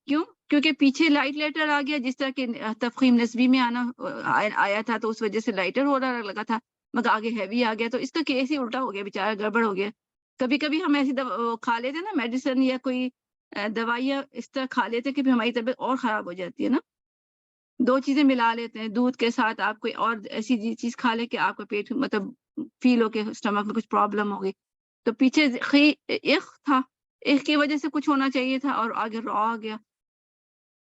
کیوں؟ کیونکہ پیچھے لائٹ لیٹر آ گیا جس طرح کہ تفخیم نسبی میں آیا تھا تو اس وجہ سے لائٹر ہو رہا لگا تھا مگر آگے ہیوی آ گیا تو اس کا کیس ہی الٹا ہو گیا بیچارہ گڑبڑ ہو گیا. کبھی کبھی ہم ایسی کھا لیتے نا میڈیسن یا کوئی دوائیاں اس طرح کھا لیتے کہ ہماری طبیعت اور خراب ہو جاتی ہے نا. دو چیزیں ملا لیتے ہیں دودھ کے ساتھ آپ کوئی اور ایسی چیز کھا لے کہ آپ کا پیٹ مطلب فیل ہو کے اسٹمک میں کچھ پرابلم ہو گئی. تو پیچھے اخ تھا. اخ کی وجہ سے کچھ ہونا چاہیے تھا اور آگے را آ گیا.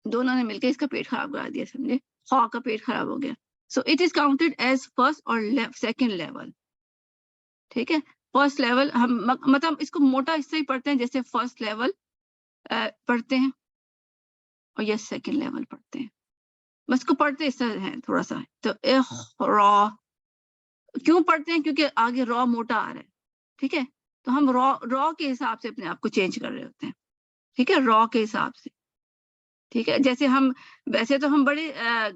دونوں نے مل کے اس کا پیٹ خراب کرا دیا. سمجھے؟ خواہ کا پیٹ خراب ہو گیا. سو it is counted as first اور سیکنڈ لیول. ٹھیک ہے. فرسٹ لیول ہم مطلب اس کو موٹا اس سے ہی پڑھتے ہیں جیسے فرسٹ لیول پڑھتے ہیں اور یہ سیکنڈ لیول پڑھتے ہیں. بس کو پڑھتے اس طرح ہے تھوڑا سا. تو را کیوں پڑھتے ہیں؟ کیونکہ آگے را موٹا آ رہا ہے. ٹھیک ہے. تو ہم را کے حساب سے اپنے آپ کو چینج کر رہے ہوتے ہیں. ٹھیک ہے. را کے حساب سے. ٹھیک ہے. جیسے ہم ویسے تو ہم بڑے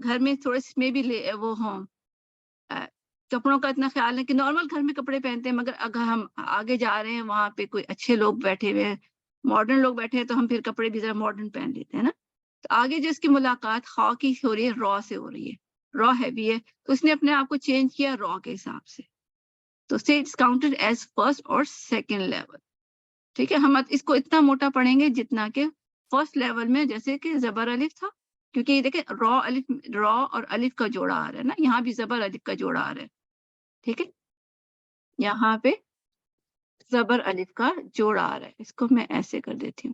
گھر میں تھوڑے میں بھی وہ ہوں کپڑوں کا اتنا خیال ہے کہ نارمل گھر میں کپڑے پہنتے ہیں مگر اگر ہم آگے جا رہے ہیں وہاں پہ کوئی اچھے لوگ بیٹھے ہوئے ہیں ماڈرن لوگ بیٹھے ہیں تو ہم پھر کپڑے بھی ذرا ماڈرن پہن لیتے ہیں نا. تو آگے جو اس کی ملاقات خواہ کی ہو رہی ہے را سے ہو رہی ہے. را ہیوی ہے تو اس نے اپنے آپ کو چینج کیا را کے حساب سے. تو اٹس کاؤنٹڈ ایز فرسٹ اور سیکنڈ لیول. ٹھیک ہے. ہم اس کو اتنا موٹا پڑھیں گے جتنا کہ فرسٹ لیول میں جیسے کہ زبر الف تھا کیونکہ یہ دیکھیں را اور الف کا جوڑا آ رہا ہے نا. یہاں بھی زبر الف کا جوڑا آ رہا ہے. ٹھیک ہے. یہاں پہ زبر الف کا جوڑا آ رہا ہے. اس کو میں ایسے کر دیتی ہوں.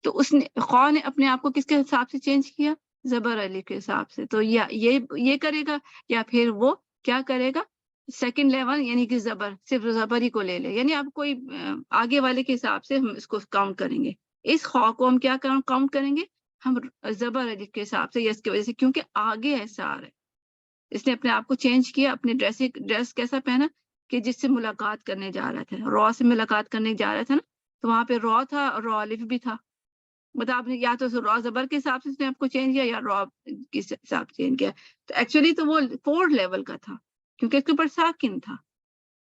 تو اس نے خواہ نے اپنے آپ کو کس کے حساب سے چینج کیا؟ زبر الف کے حساب سے. تو یہ کرے گا یا پھر وہ کیا کرے گا؟ سیکنڈ لیول یعنی کہ زبر صرف زبر ہی کو لے لے. یعنی آپ کوئی آگے والے کے حساب سے ہم اس کو کاؤنٹ کریں گے. اس خواہ کو ہم کیا کاؤنٹ کریں گے؟ ہم زبر الف کے حساب سے یا اس کی وجہ سے کیونکہ آگے ایسا آ رہا ہے. اس نے اپنے آپ کو چینج کیا. اپنے ڈریس کیسا پہنا کہ جس سے ملاقات کرنے جا رہا تھا. را سے ملاقات کرنے جا رہا تھا نا تو وہاں پہ را تھا اور را الف بھی تھا. مطلب آپ نے یا تو را زبر کے حساب سے اس نے آپ کو چینج کیا یا را کے حساب سے چینج کیا. تو ایکچولی تو وہ 4 لیول کا تھا کیونکہ اس کے اوپر ساکن تھا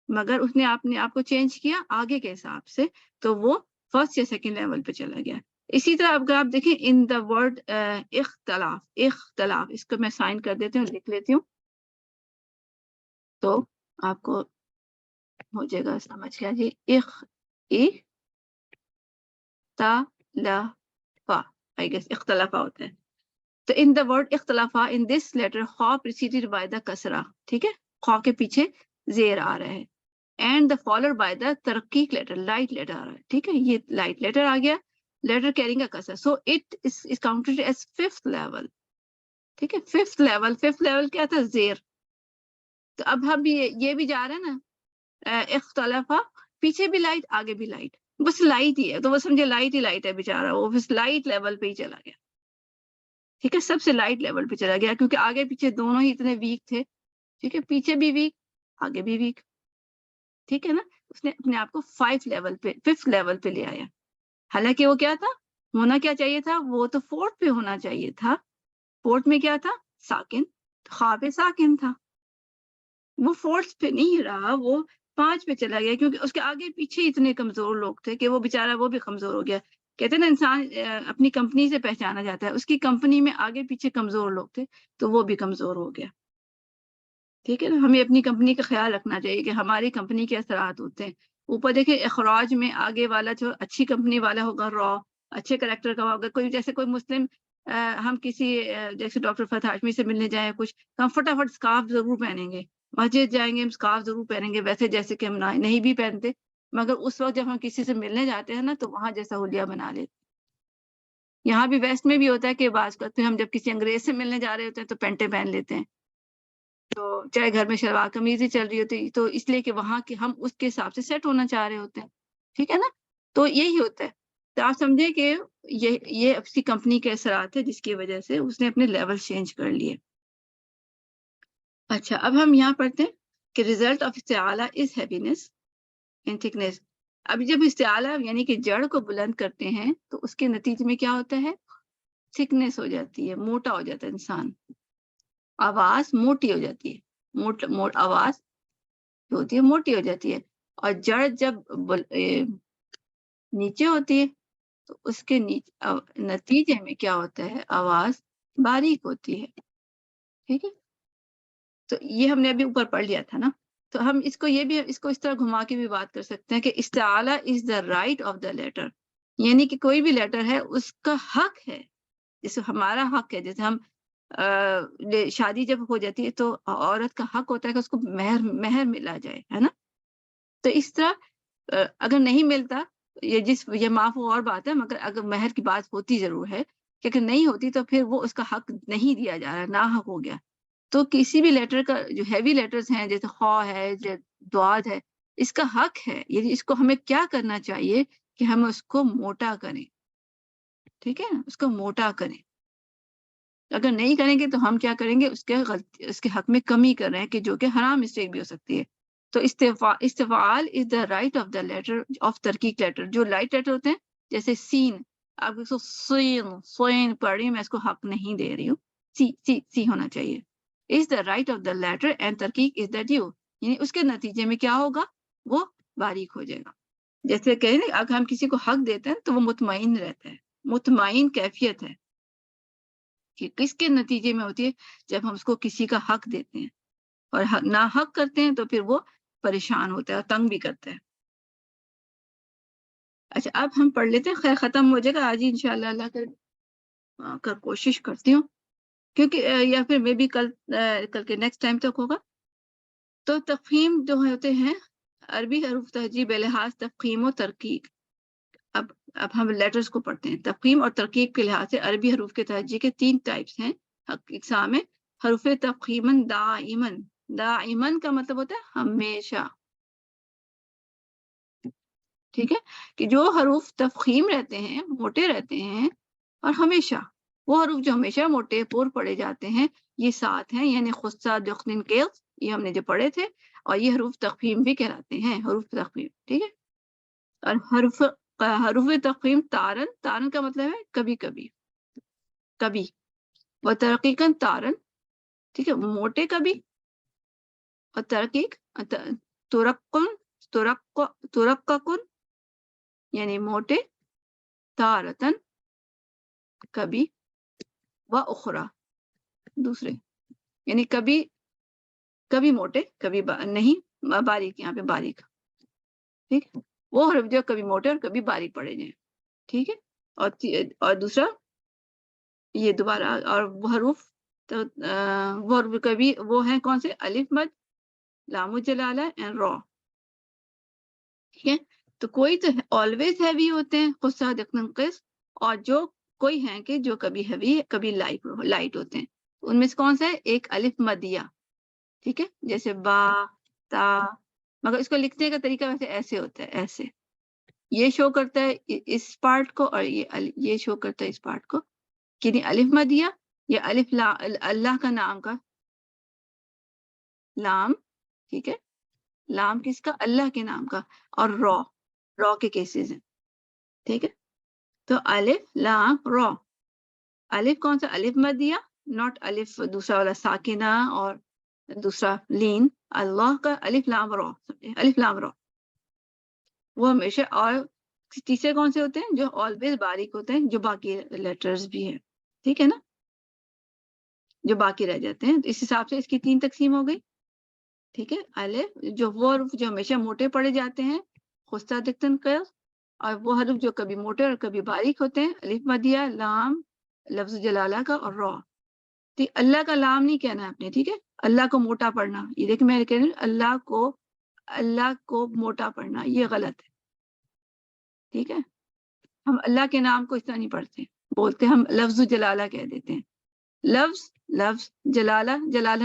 مگر اس نے اپنے آپ کو چینج کیا آگے کے حساب سے تو وہ فرسٹ یا سیکنڈ لیول پہ چلا گیا. اسی طرح اگر آپ دیکھیں ان دا ورڈ اختلاف اس کو میں سائن کر دیتی ہوں لکھ لیتی ہوں تو آپ کو ہو جائے گا سمجھ گیا جی. اختلافا ہوتا ہے. تو ان دا ورڈ اختلافا ان دس لیٹر خواہ preceded by the کسرہ. ٹھیک ہے. خواہ کے پیچھے زیر آ رہا ہے and the followed by the ترقیق لیٹر لائٹ لیٹر آ رہا ہے. ٹھیک ہے. یہ لائٹ لیٹر آ گیا لیٹر کیرنگ کا کسر. So it is counted as 5th level. ٹھیک ہے. 5th لیول کیا تھا؟ زیر. تو اب ہم یہ بھی جا رہے ہیں نا اختلافا پیچھے بھی لائٹ آگے بھی لائٹ بس لائٹ ہی ہے تو وہ سمجھے لائٹ ہی لائٹ ہے بیچارہ وہ بس لائٹ لیول پہ ہی چلا گیا. ٹھیک ہے. سب سے لائٹ لیول پہ چلا گیا کیونکہ آگے پیچھے دونوں ہی اتنے ویک تھے. ٹھیک ہے. پیچھے بھی ویک آگے بھی ویک. ٹھیک ہے نا. اس نے اپنے آپ کو 5th لیول پہ لے آیا. حالانکہ وہ کیا تھا ہونا کیا چاہیے تھا وہ تو 4th پہ ہونا چاہیے تھا. 4th میں کیا تھا؟ ساکن. خواہ پہ ساکن تھا. وہ 4th پہ نہیں رہا وہ 5 پہ چلا گیا کیونکہ اس کے آگے پیچھے اتنے کمزور لوگ تھے کہ وہ بیچارہ وہ بھی کمزور ہو گیا. کہتے ہیں نا انسان اپنی کمپنی سے پہچانا جاتا ہے. اس کی کمپنی میں آگے پیچھے کمزور لوگ تھے تو وہ بھی کمزور ہو گیا. ٹھیک ہے نا. ہمیں اپنی کمپنی کا خیال رکھنا چاہیے کہ ہماری کمپنی کے اثرات ہوتے ہیں. اوپر دیکھیں اخراج میں آگے والا جو اچھی کمپنی والا ہوگا را اچھے کریکٹر کا ہوگا. کوئی جیسے کوئی مسلم ہم کسی جیسے ڈاکٹر فتح ہاشمی سے ملنے جائیں کچھ ہم فٹافٹ اسکارف ضرور پہنیں گے. مسجد جائیں گے ہم اسکارف ضرور پہنیں گے ویسے جیسے کہ ہم نہیں بھی پہنتے مگر اس وقت جب ہم کسی سے ملنے جاتے ہیں نا تو وہاں جیسا حلیہ بنا لیتے. یہاں بھی ویسٹ میں بھی ہوتا ہے کہ بعض کا ہم جب کسی انگریز سے ملنے جا رہے ہوتے ہیں تو پینٹیں پہن لیتے ہیں, تو چاہے گھر میں شلوار قمیض ہی چل رہی ہوتی, تو اس لیے کہ وہاں کے ہم اس کے حساب سے سیٹ ہونا چاہ رہے ہوتے ہیں, ٹھیک ہے نا. تو یہی ہوتا ہے. تو آپ سمجھیں کہ یہ اپنی کمپنی کے اثرات ہے جس کی وجہ سے اس نے اپنے لیول چینج کر لیے. اچھا, اب ہم یہاں پڑھتے ہیں کہ ریزلٹ آف استعالہ از ہیوینس اینڈ تھکنیس. اب جب استعالہ یعنی کہ جڑ کو بلند کرتے ہیں تو اس کے نتیجے میں کیا ہوتا ہے؟ تھکنیس ہو جاتی ہے, موٹا ہو جاتا ہے انسان, آواز موٹی ہو جاتی ہے, آواز جو ہوتی ہے موٹی ہو جاتی ہے. اور جڑ جب نیچے ہوتی ہے تو اس کے نتیجے میں کیا ہوتا ہے؟ آواز باریک ہوتی ہے, ٹھیک ہے. تو یہ ہم نے ابھی اوپر پڑھ لیا تھا نا. تو ہم اس کو اس طرح گھما کے بھی بات کر سکتے ہیں کہ استعالہ is the right of the letter, یعنی کہ کوئی بھی لیٹر ہے اس کا حق ہے, جیسے ہمارا حق ہے. جیسے ہم شادی جب ہو جاتی ہے تو عورت کا حق ہوتا ہے کہ اس کو مہر ملا جائے, ہے نا. تو اس طرح اگر نہیں ملتا, یہ معاف اور بات ہے, مگر اگر مہر کی بات ہوتی ضرور ہے, کہ اگر نہیں ہوتی تو پھر وہ اس کا حق نہیں دیا جا رہا, ناحق ہو گیا. تو کسی بھی لیٹر کا جو ہیوی لیٹرز ہیں جیسے خواہ ہے, دعاد ہے, اس کا حق ہے. یعنی اس کو ہمیں کیا کرنا چاہیے کہ ہم اس کو موٹا کریں, ٹھیک ہے, اس کو موٹا کریں. اگر نہیں کریں گے تو ہم کیا کریں گے؟ اس کے حق میں کمی کر رہے ہیں, کہ جو کہ حرام مسٹیک بھی ہو سکتی ہے. تو استفعال is the right of the letter of ترکیق لیٹر. جو لائٹ لیٹر ہوتے ہیں جیسے سین, آپ اس کو سوئن پڑھ رہی ہوں, میں اس کو حق نہیں دے رہی ہوں, سی ہونا چاہیے. is the right of the letter and ترکیق is the due, یعنی اس کے نتیجے میں کیا ہوگا؟ وہ باریک ہو جائے گا. جیسے کہیں نا, اگر ہم کسی کو حق دیتے ہیں تو وہ مطمئن رہتا ہے, مطمئن کیفیت ہے. کہ کس کے نتیجے میں ہوتی ہے؟ جب ہم اس کو کسی کا حق دیتے ہیں, اور نہ حق کرتے ہیں تو پھر وہ پریشان ہوتا ہے اور تنگ بھی کرتا ہے. اچھا, اب ہم پڑھ لیتے ہیں, خیر ختم ہو جائے گا آج ہی انشاءاللہ, اللہ کر کوشش کرتی ہوں, کیونکہ یا پھر میں بھی کل کے نیکسٹ ٹائم تک ہوگا. تو تفخیم جو ہوتے ہیں عربی حروف تہجی بلحاظ تفخیم و ترکیق. اب ہم لیٹرز کو پڑھتے ہیں. تفخیم اور ترکیب کے لحاظ سے عربی حروف کے تہجی کے 3 ٹائپس ہیں, اقسام ہیں. حروف تفخیمن دائمن, دائمن کا مطلب ہوتا ہے ہمیشہ, ٹھیک ہے, کہ جو حروف تفخیم رہتے ہیں, موٹے رہتے ہیں, اور ہمیشہ وہ حروف جو ہمیشہ موٹے پور پڑے جاتے ہیں, یہ 7 ہیں. یعنی خصہ, دخن, کیل, یہ ہم نے جو پڑھے تھے, اور یہ حروف تفخیم بھی کہلاتے ہیں, حروف تفخیم, ٹھیک ہے. اور حروف تفخیم تارن, تارن کا مطلب ہے کبھی کبھی, کبھی. و ترقیقاً تارن, ٹھیک ہے, موٹے کبھی. اور ترقیق ترققن یعنی موٹے, تارتن کبھی, و اخرى دوسرے, یعنی کبھی موٹے کبھی نہیں, باریک, یہاں پہ باریک, ٹھیک. وہ حروف جو کبھی موٹے اور کبھی باریک پڑے جائیں, ٹھیک ہے. اور دوسرا یہ دوبارہ, اور وہ حروف وہ کبھی وہ ہیں کون سے؟ الف مد, لام الجلالہ اینڈ را, ٹھیک ہے. تو کوئی تو آلویز ہیوی ہوتے ہیں, خصہ, دخن, قص, اور جو کوئی ہیں کہ جو کبھی ہیوی کبھی لائٹ ہوتے ہیں. ان میں سے کون سا ہے؟ ایک الف مدیہ, ٹھیک ہے, جیسے با, تا, مگر اس کو لکھنے کا طریقہ ویسے ایسے ہوتا ہے, ایسے. یہ شو کرتا ہے اس پارٹ کو, اور یہ شو کرتا ہے اس پارٹ کو. یعنی الف مدیہ, یا الف اللہ کا نام کا لام, ٹھیک ہے, لام کس کا؟ اللہ کے نام کا. اور را کے کیسز ہیں, ٹھیک ہے. تو الف لام را, الف کون سا؟ الف مدیہ, ناٹ الف دوسرا والا ساکنہ اور دوسرا لین. اللہ کا الف لام را, الف لام را وہ ہمیشہ. اور تیسرے کون سے ہوتے ہیں؟ جو آلویز باریک ہوتے ہیں, جو باقی لیٹرز بھی ہیں, ٹھیک ہے نا, جو باقی رہ جاتے ہیں. اس حساب سے اس کی 3 تقسیم ہو گئی, ٹھیک ہے. الف جو وہ حروف جو ہمیشہ موٹے پڑے جاتے ہیں, خستہ دکتن قیل. اور وہ حروف جو کبھی موٹے اور کبھی باریک ہوتے ہیں, الف مدیہ, لام, لفظ جلالہ کا, اور را. ٹھیک, اللہ کا لام نہیں کہنا ہے آپ نے, ٹھیک ہے. اللہ کو موٹا پڑھنا, یہ دیکھیں میں کہہ رہی ہوں اللہ کو اللہ کو موٹا پڑھنا یہ غلط ہے. ٹھیک ہے, ہم اللہ کے نام کو اس طرح نہیں پڑھتے, بولتے ہم لفظ جلالہ کہہ دیتے ہیں. لفظ جلالہ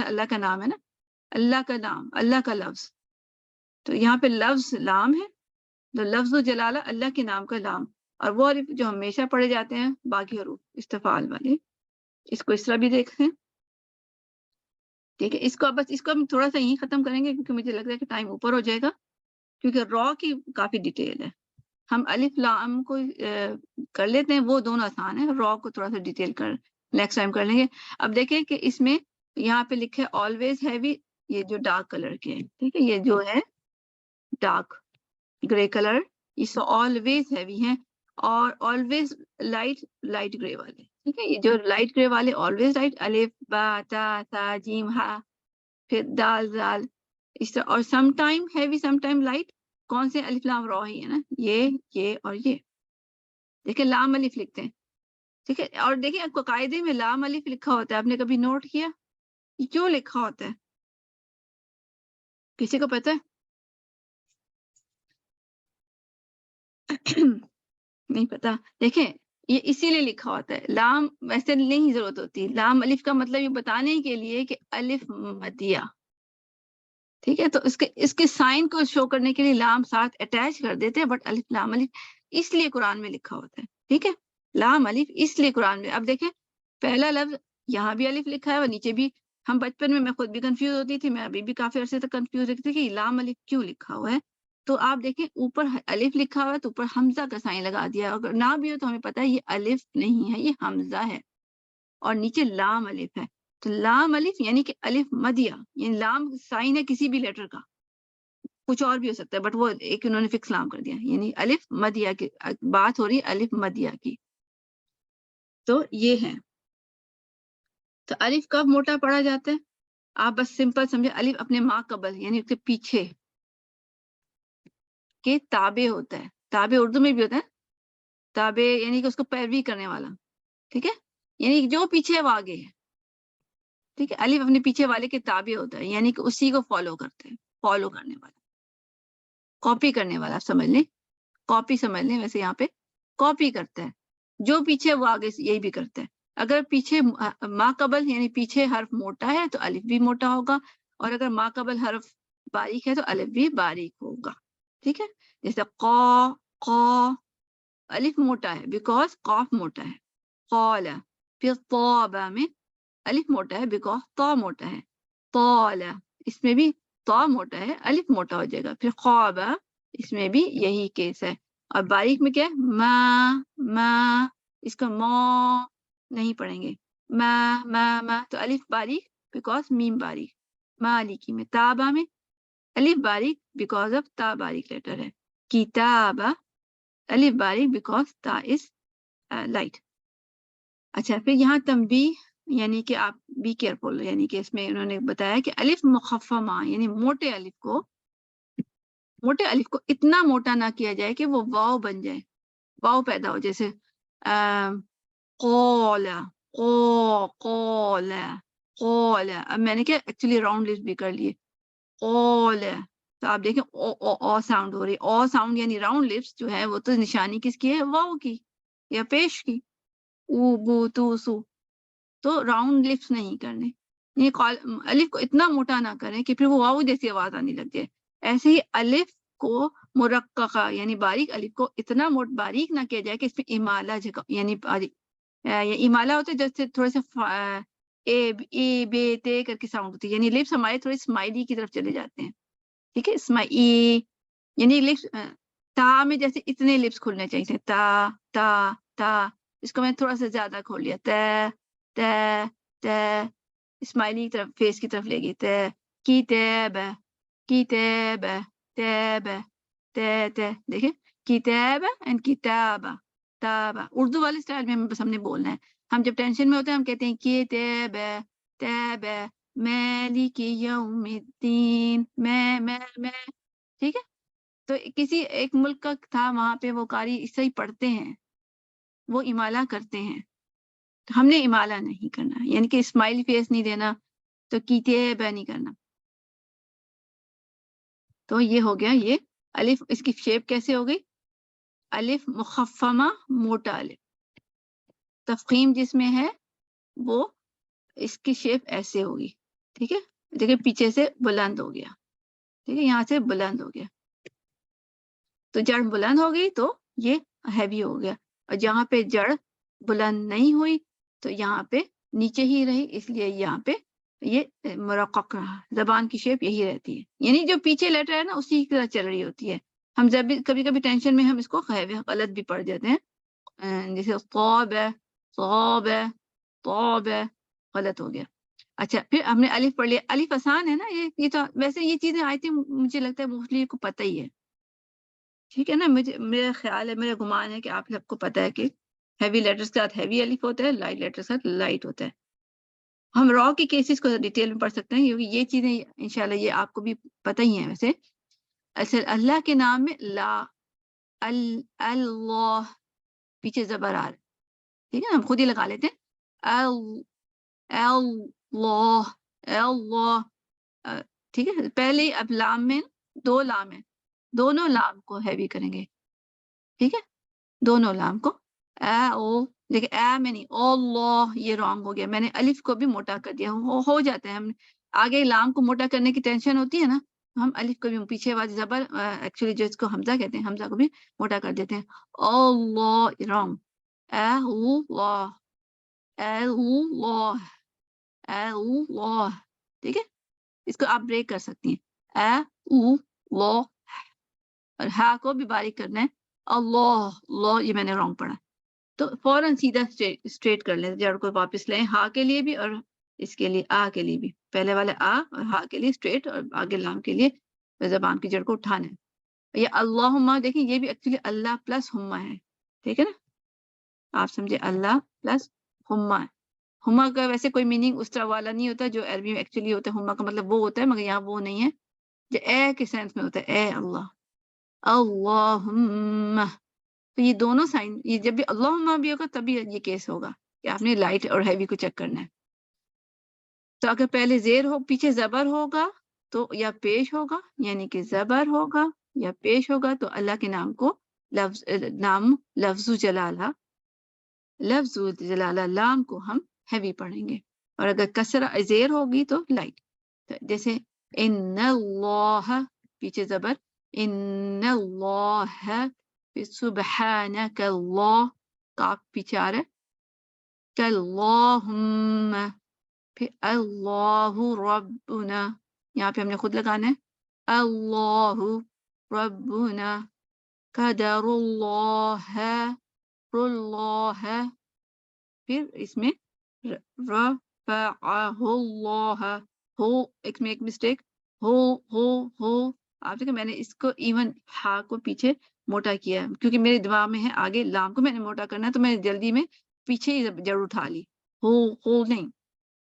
اللہ کا نام ہے نا, اللہ کا نام, اللہ کا لفظ. تو یہاں پہ لفظ لام ہے, تو لفظ جلالہ اللہ کے نام کا لام, اور وہ حروف جو ہمیشہ پڑھے جاتے ہیں باقی حروف استفعال والے, اس کو اس طرح بھی دیکھتے ہیں. ٹھیک ہے, اس کو ہم تھوڑا سا یہیں ختم کریں گے کیونکہ مجھے لگ رہا ہے کہ ٹائم اوپر ہو جائے گا, کیونکہ را کی کافی ڈیٹیل ہے. ہم الف لام کو کر لیتے ہیں, وہ دونوں آسان ہے, را کو تھوڑا سا ڈیٹیل کر نیکسٹ ٹائم کر لیں گے. اب دیکھیں کہ اس میں یہاں پہ لکھے آلویز ہیوی, یہ جو ڈارک کلر کے ہیں, ٹھیک ہے, یہ جو ہے ڈارک گرے کلر, یہ آلویز ہیوی ہیں, اور آلویز لائٹ گرے والے, ٹھیک ہے, یہ جو لائٹ گرے والے آلویز لائٹ, الف با تا سا جیم ہا, پھر دال زال, اس طرح. اور some time heavy some time light, کون سے الف لام را ہی ہے نا, یہ اور یہ. دیکھیں لام الف لکھتے ہیں, ٹھیک ہے, اور دیکھیں آپ کو قاعدے میں لام الف لکھا ہوتا ہے, آپ نے کبھی نوٹ کیا یہ کیوں لکھا ہوتا ہے؟ کسی کو پتہ ہے؟ نہیں پتا. دیکھیں یہ اسی لیے لکھا ہوتا ہے, لام ویسے نہیں ضرورت ہوتی. لام الف کا مطلب یہ بتانے کے لیے کہ الف مدیہ, ٹھیک ہے, تو اس کے سائن کو شو کرنے کے لیے لام ساتھ اٹیچ کر دیتے ہیں, بٹ الف لام الف اس لیے قرآن میں لکھا ہوتا ہے. ٹھیک ہے, لام الف اس لیے قرآن میں. اب دیکھیں پہلا لفظ یہاں بھی الف لکھا ہے اور نیچے بھی. ہم بچپن میں خود بھی کنفیوز ہوتی تھی, میں ابھی بھی کافی عرصے تک کنفیوز رہتی تھی کہ لام الف کیوں لکھا ہوا ہے. تو آپ دیکھیں اوپر الف لکھا ہوا ہے تو اوپر حمزہ کا سائن لگا دیا ہے, اگر نہ بھی ہو تو ہمیں پتا ہے یہ الف نہیں ہے, یہ حمزہ ہے, اور نیچے لام الف ہے. تو لام الف یعنی کہ الف مدیہ, یعنی لام سائن ہے کسی بھی لیٹر کا, کچھ اور بھی ہو سکتا ہے, بٹ وہ ایک انہوں نے فکس لام کر دیا, یعنی الف مدیہ کی بات ہو رہی ہے, الف مدیہ کی. تو یہ ہے. تو الف کب موٹا پڑا جاتا ہے؟ آپ بس سمپل سمجھے, الف اپنے ماں قبل یعنی اس کے پیچھے کے تابع ہوتا ہے. تابع اردو میں بھی ہوتا ہے, تابع یعنی کہ اس کو پیروی کرنے والا, ٹھیک ہے, یعنی جو پیچھے ہے وہ آگے ہے. ٹھیک ہے, الف اپنے پیچھے والے کے تابع ہوتا ہے, یعنی کہ اسی کو فالو کرتے ہیں, فالو کرنے والا, کاپی کرنے والا. آپ سمجھ لیں, کاپی سمجھ لیں, ویسے یہاں پہ کاپی کرتا ہے, جو پیچھے وہ آگے یہی بھی کرتا ہے. اگر پیچھے ما قبل یعنی پیچھے حرف موٹا ہے تو الف بھی موٹا ہوگا, اور اگر ما قبل حرف باریک ہے تو الف بھی باریک ہوگا. ٹھیک ہے, جیسے قا الف موٹا ہے بیکاز قاف موٹا ہے. قال, پھر طابا میں الف موٹا ہے بیکاز طا موٹا ہے. طال اس میں بھی طا موٹا ہے, الف موٹا ہو جائے گا. پھر خوابا اس میں بھی یہی کیس ہے. اور باریک میں کیا ہے, ما اس کا ما نہیں پڑھیں گے, ما تو الف باریک بیکاز میم باریک. مالکی میں تابا میں الف باریک بیکاز آف تا باریک لیٹر ہے. کتابا الف باریک بیکاز تا از لائٹ. اچھا, پھر یہاں تنبیہ یعنی کہ آپ بی کیئرفل, یعنی کہ اس میں انہوں نے بتایا کہ الف مخفمہ یعنی موٹے الف کو اتنا موٹا نہ کیا جائے کہ وہ واو بن جائے, واو پیدا ہو, جیسے قول, قول. اب میں نے کیا ایکچولی راؤنڈ لفظ بھی کر لیے, قول. تو آپ دیکھیں او ساؤنڈ ہو رہی, او ساؤنڈ یعنی راؤنڈ لفظ جو ہے وہ تو نشانی کس کی ہے, واو کی یا پیش کی. او بو تو سو, تو راؤنڈ لفظ نہیں کرنے, یہ الف کو اتنا موٹا نہ کریں کہ پھر وہ واو جیسی آواز آنے لگ جائے. ایسے ہی الف کو مرققہ یعنی باریک الف کو اتنا باریک نہ کیا جائے کہ اس میں امالہ یعنی امالہ ہوتا ہے جیسے تھوڑے سے اے بے تے کر کے ساؤنڈ ہوتی ہے, یعنی لپس ہمارے تھوڑے اسمائلی کی طرف چلے جاتے ہیں. ٹھیک ہے, اسمائی یعنی لپس تا میں جیسے اتنے لپس کھلنے چاہیے, تا تا تا, اس کو میں تھوڑا سا زیادہ کھول لیا, ت اسمائلی کی طرف, فیس کی طرف لے گئی. کتاب, کتاب, تاب, دیکھیں کتاب اینڈ کتابہ, تابہ. اردو والے اسٹائل میں بس ہم نے بولنا ہے. ہم جب ٹینشن میں ہوتے ہیں ہم کہتے ہیں کتاب, تاب, مالک یوم الدین, میں. ٹھیک ہے, تو کسی ایک ملک کا تھا, وہاں پہ وہ قاری اس سے ہی پڑھتے ہیں, وہ امالہ کرتے ہیں, تو ہم نے امالہ نہیں کرنا, یعنی کہ اسمائل فیس نہیں دینا, تو کتاب نہیں کرنا. تو یہ ہو گیا یہ الف. اس کی شیپ کیسے ہو گئی؟ الف مخفمہ موٹا الف. تفخیم جس میں ہے وہ اس کی شیپ ایسے ہوگی. ٹھیک ہے، دیکھیں پیچھے سے بلند ہو گیا. ٹھیک ہے، یہاں سے بلند ہو گیا تو جڑ بلند ہو گئی تو یہ ہیوی ہو گیا. اور جہاں پہ جڑ بلند نہیں ہوئی تو یہاں پہ نیچے ہی رہی، اس لیے یہاں پہ یہ مرقق رہا. زبان کی شیپ یہی رہتی ہے، یعنی جو پیچھے لیٹر ہے نا اسی کی طرح چل رہی ہوتی ہے. ہم جب بھی کبھی کبھی ٹینشن میں ہم اس کو غلط بھی پڑھ جاتے ہیں، جیسے طاب ہے، صاب ہے، طاب ہے، غلط ہو گیا. اچھا پھر ہم نے الف پڑھ لیا. الف آسان ہے نا، یہ تو ویسے یہ چیزیں آئی تھی مجھے لگتا ہے موسٹلی کو پتہ ہی ہے. ٹھیک ہے نا، میرا خیال ہے، میرا گمان ہے کہ آپ سب کو پتہ ہے کہ ہیوی لیٹرز کے ساتھ ہیوی الف ہوتا ہے، لائٹ لیٹرز کے ساتھ لائٹ ہوتا ہے. ہم را کی کیسز کو ڈیٹیل میں پڑھ سکتے ہیں کیونکہ یہ چیزیں انشاءاللہ یہ آپ کو بھی پتہ ہی ہیں. ویسے اصل اللہ کے نام میں لا اللہ پیچھے زبر آ رہا ہے. ٹھیک ہے، ہم خود ہی لگا لیتے ہیں اللہ اللہ. ٹھیک ہے، پہلے اب لام میں دو لام ہیں، دونوں لام کو ہیوی کریں گے. ٹھیک ہے، دونوں لام کو لیکن اے میں نہیں، اللہ یہ رانگ ہو گیا. میں نے الف کو بھی موٹا کر دیا. ہو جاتا ہے، ہم آگے لام کو موٹا کرنے کی ٹینشن ہوتی ہے نا، ہم الف کو بھی پیچھے والی زبر ایکچولی جو اس کو حمزہ کہتے ہیں، حمزہ کو بھی موٹا کر دیتے ہیں. اللہ رانگ. اللہ اللہ اللہ. ٹھیک ہے، اس کو آپ بریک کر سکتی ہیں. اللہ اور ہا کو بھی باریک کرنا ہے. اللہ اللہ یہ میں نے رانگ پڑھا تو فوراً سیدھا اسٹریٹ کر لیں، جڑ کو واپس لیں ہا کے لیے بھی اور اس کے لیے آ کے لیے بھی. پہلے والے آ اور ہا کے لیے اسٹریٹ اور آگے لام کے لیے زبان کی جڑ کو اٹھانا ہے. یہ اللہم دیکھیں یہ بھی ایکچولی اللہ پلس ہما ہے. ٹھیک ہے نا، آپ سمجھے، اللہ پلس ہما ہے. ہما کا ویسے کوئی میننگ اس طرح والا نہیں ہوتا جو عربی میں ایکچولی ہوتا ہے. ہما کا مطلب وہ ہوتا ہے مگر یہاں وہ نہیں ہے جو اے کے سینس میں ہوتا ہے، اے اللہ. اللہم، تو یہ دونوں سائن، یہ جب بھی اللہم بھی ہوگا تبھی یہ کیس ہوگا کہ آپ نے لائٹ اور ہیوی کو چیک کرنا ہے. تو اگر پہلے زیر ہو پیچھے زبر ہوگا تو یا پیش ہوگا، یعنی کہ زبر ہوگا یا پیش ہوگا تو اللہ کے نام کو لفظ جلالہ لام کو ہم ہیوی پڑھیں گے. اور اگر کسرہ زیر ہوگی تو لائٹ. جیسے ان اللہ پیچھے زبر، ان اللہ سبحانک اللہ، کاف پیچھے آ رہا ہے، کاللہم، پھر اللہ ربنا، یہاں پہ ہم نے خود لگانا ہے اللہ ربنا، قدر اللہ اللہ، پھر اس میں رفعہ اللہ، ہو ایک میں ایک مسٹیک، ہو آپ دیکھیں میں نے اس کو ایون ہا کو پیچھے موٹا کیا ہے کیونکہ میرے دماغ میں ہے آگے لام کو میں نے موٹا کرنا ہے تو میں نے جلدی میں پیچھے ہی جڑ اٹھا لی. ہو نہیں،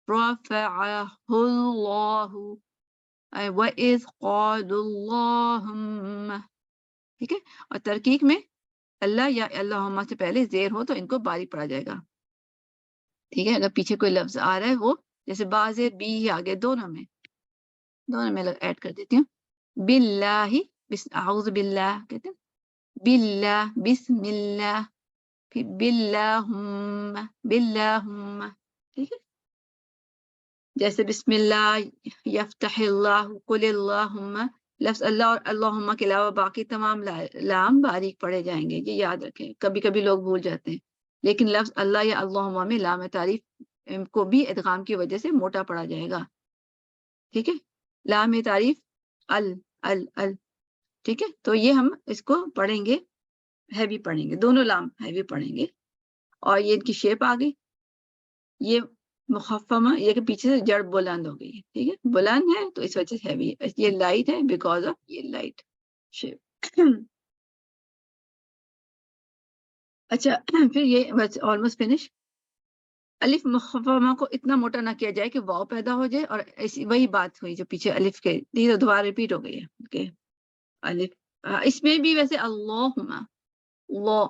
رفعہ اللہ وَإِذْ قَالُوا اللَّهُمَّ. ٹھیک ہے، اور ترکیق میں اللہ یا اللہم سے پہلے زیر ہو تو ان کو باریک پڑھا جائے گا. ٹھیک ہے، اگر پیچھے کوئی لفظ آ رہا ہے وہ جیسے بازیر بی ہی آگے دونوں میں ایڈ کر دیتی ہوں. باللہ، اعوذ باللہ کہتے ہیں، باللہ بسم اللہ، پھر باللہم. ٹھیک ہے، جیسے بسم اللہ، یفتح اللہ، قل اللہم، لفظ اللہ اور اللہم کے علاوہ باقی تمام لام باریک پڑھے جائیں گے. یہ یاد رکھیں، کبھی کبھی لوگ بھول جاتے ہیں. لیکن لفظ اللہ یا اللہم میں لام تعریف کو بھی ادغام کی وجہ سے موٹا پڑا جائے گا. ٹھیک ہے، لام تعریف ال. ٹھیک ہے، تو یہ ہم اس کو پڑھیں گے، ہیوی پڑھیں گے، دونوں لام ہیوی پڑھیں گے. اور یہ ان کی شیپ آ گئی، یہ مخفمہ، یہ کہ پیچھے سے جڑ بلند ہو گئی ہے. ٹھیک ہے، بلند ہے تو اس وجہ سے ہیوی ہے. یہ لائٹ ہے بیکاز آف یہ لائٹ شیپ. اچھا پھر یہ بس آلموسٹ فنش. الف مخفمہ کو اتنا موٹا نہ کیا جائے کہ واو پیدا ہو جائے، اور وہی بات ہوئی جو پیچھے الف کے دوبارہ ریپیٹ ہو گئی ہے کہ الف. اس میں بھی ویسے اللہم لا،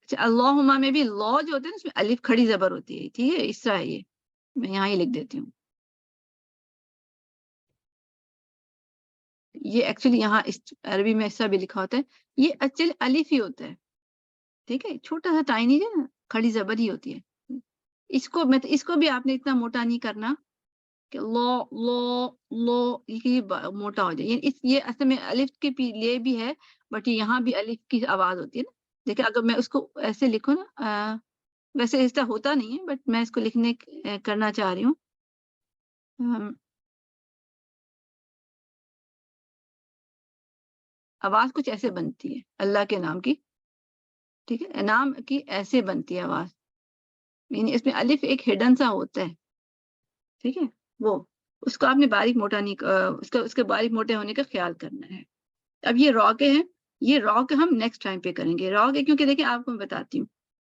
اچھا اللہم میں بھی لا جو ہوتے ہیں اس میں الف کھڑی زبر ہوتی ہے. ٹھیک ہے، اس طرح ہے، یہ میں یہاں ہی لکھ دیتی ہوں. یہ ایکچولی یہاں اس عربی میں ایسا بھی لکھا ہوتا ہے, یہ ایکچولی الف ہی ہوتا ہے, ٹھیک ہے, چھوٹا سا ٹائنی جو ہے نا, کھڑی زبر ہی ہوتی ہے. اس کو بھی آپ نے اتنا موٹا نہیں کرنا کہ لو یہ موٹا ہو جائے. یہ اصل میں الف کے لیے بھی ہے, بٹ یہاں بھی الف کی آواز ہوتی ہے نا. دیکھیں اگر میں اس کو ایسے لکھوں نا, ویسے ایسا ہوتا نہیں ہے, بٹ میں اس کو لکھنے کرنا چاہ رہی ہوں. آواز کچھ ایسے بنتی ہے اللہ کے نام کی, ٹھیک ہے, نام کی ایسے بنتی ہے آواز, یعنی اس میں الف ایک ہڈن سا ہوتا ہے, ٹھیک ہے, وہ اس کو آپ نے باریک موٹا نہیں, اس کے باریک موٹے ہونے کا خیال کرنا ہے. اب یہ را کے ہیں, یہ را کے ہم نیکسٹ ٹائم پہ کریں گے. را کے کیونکہ دیکھیں آپ کو میں بتاتی ہوں,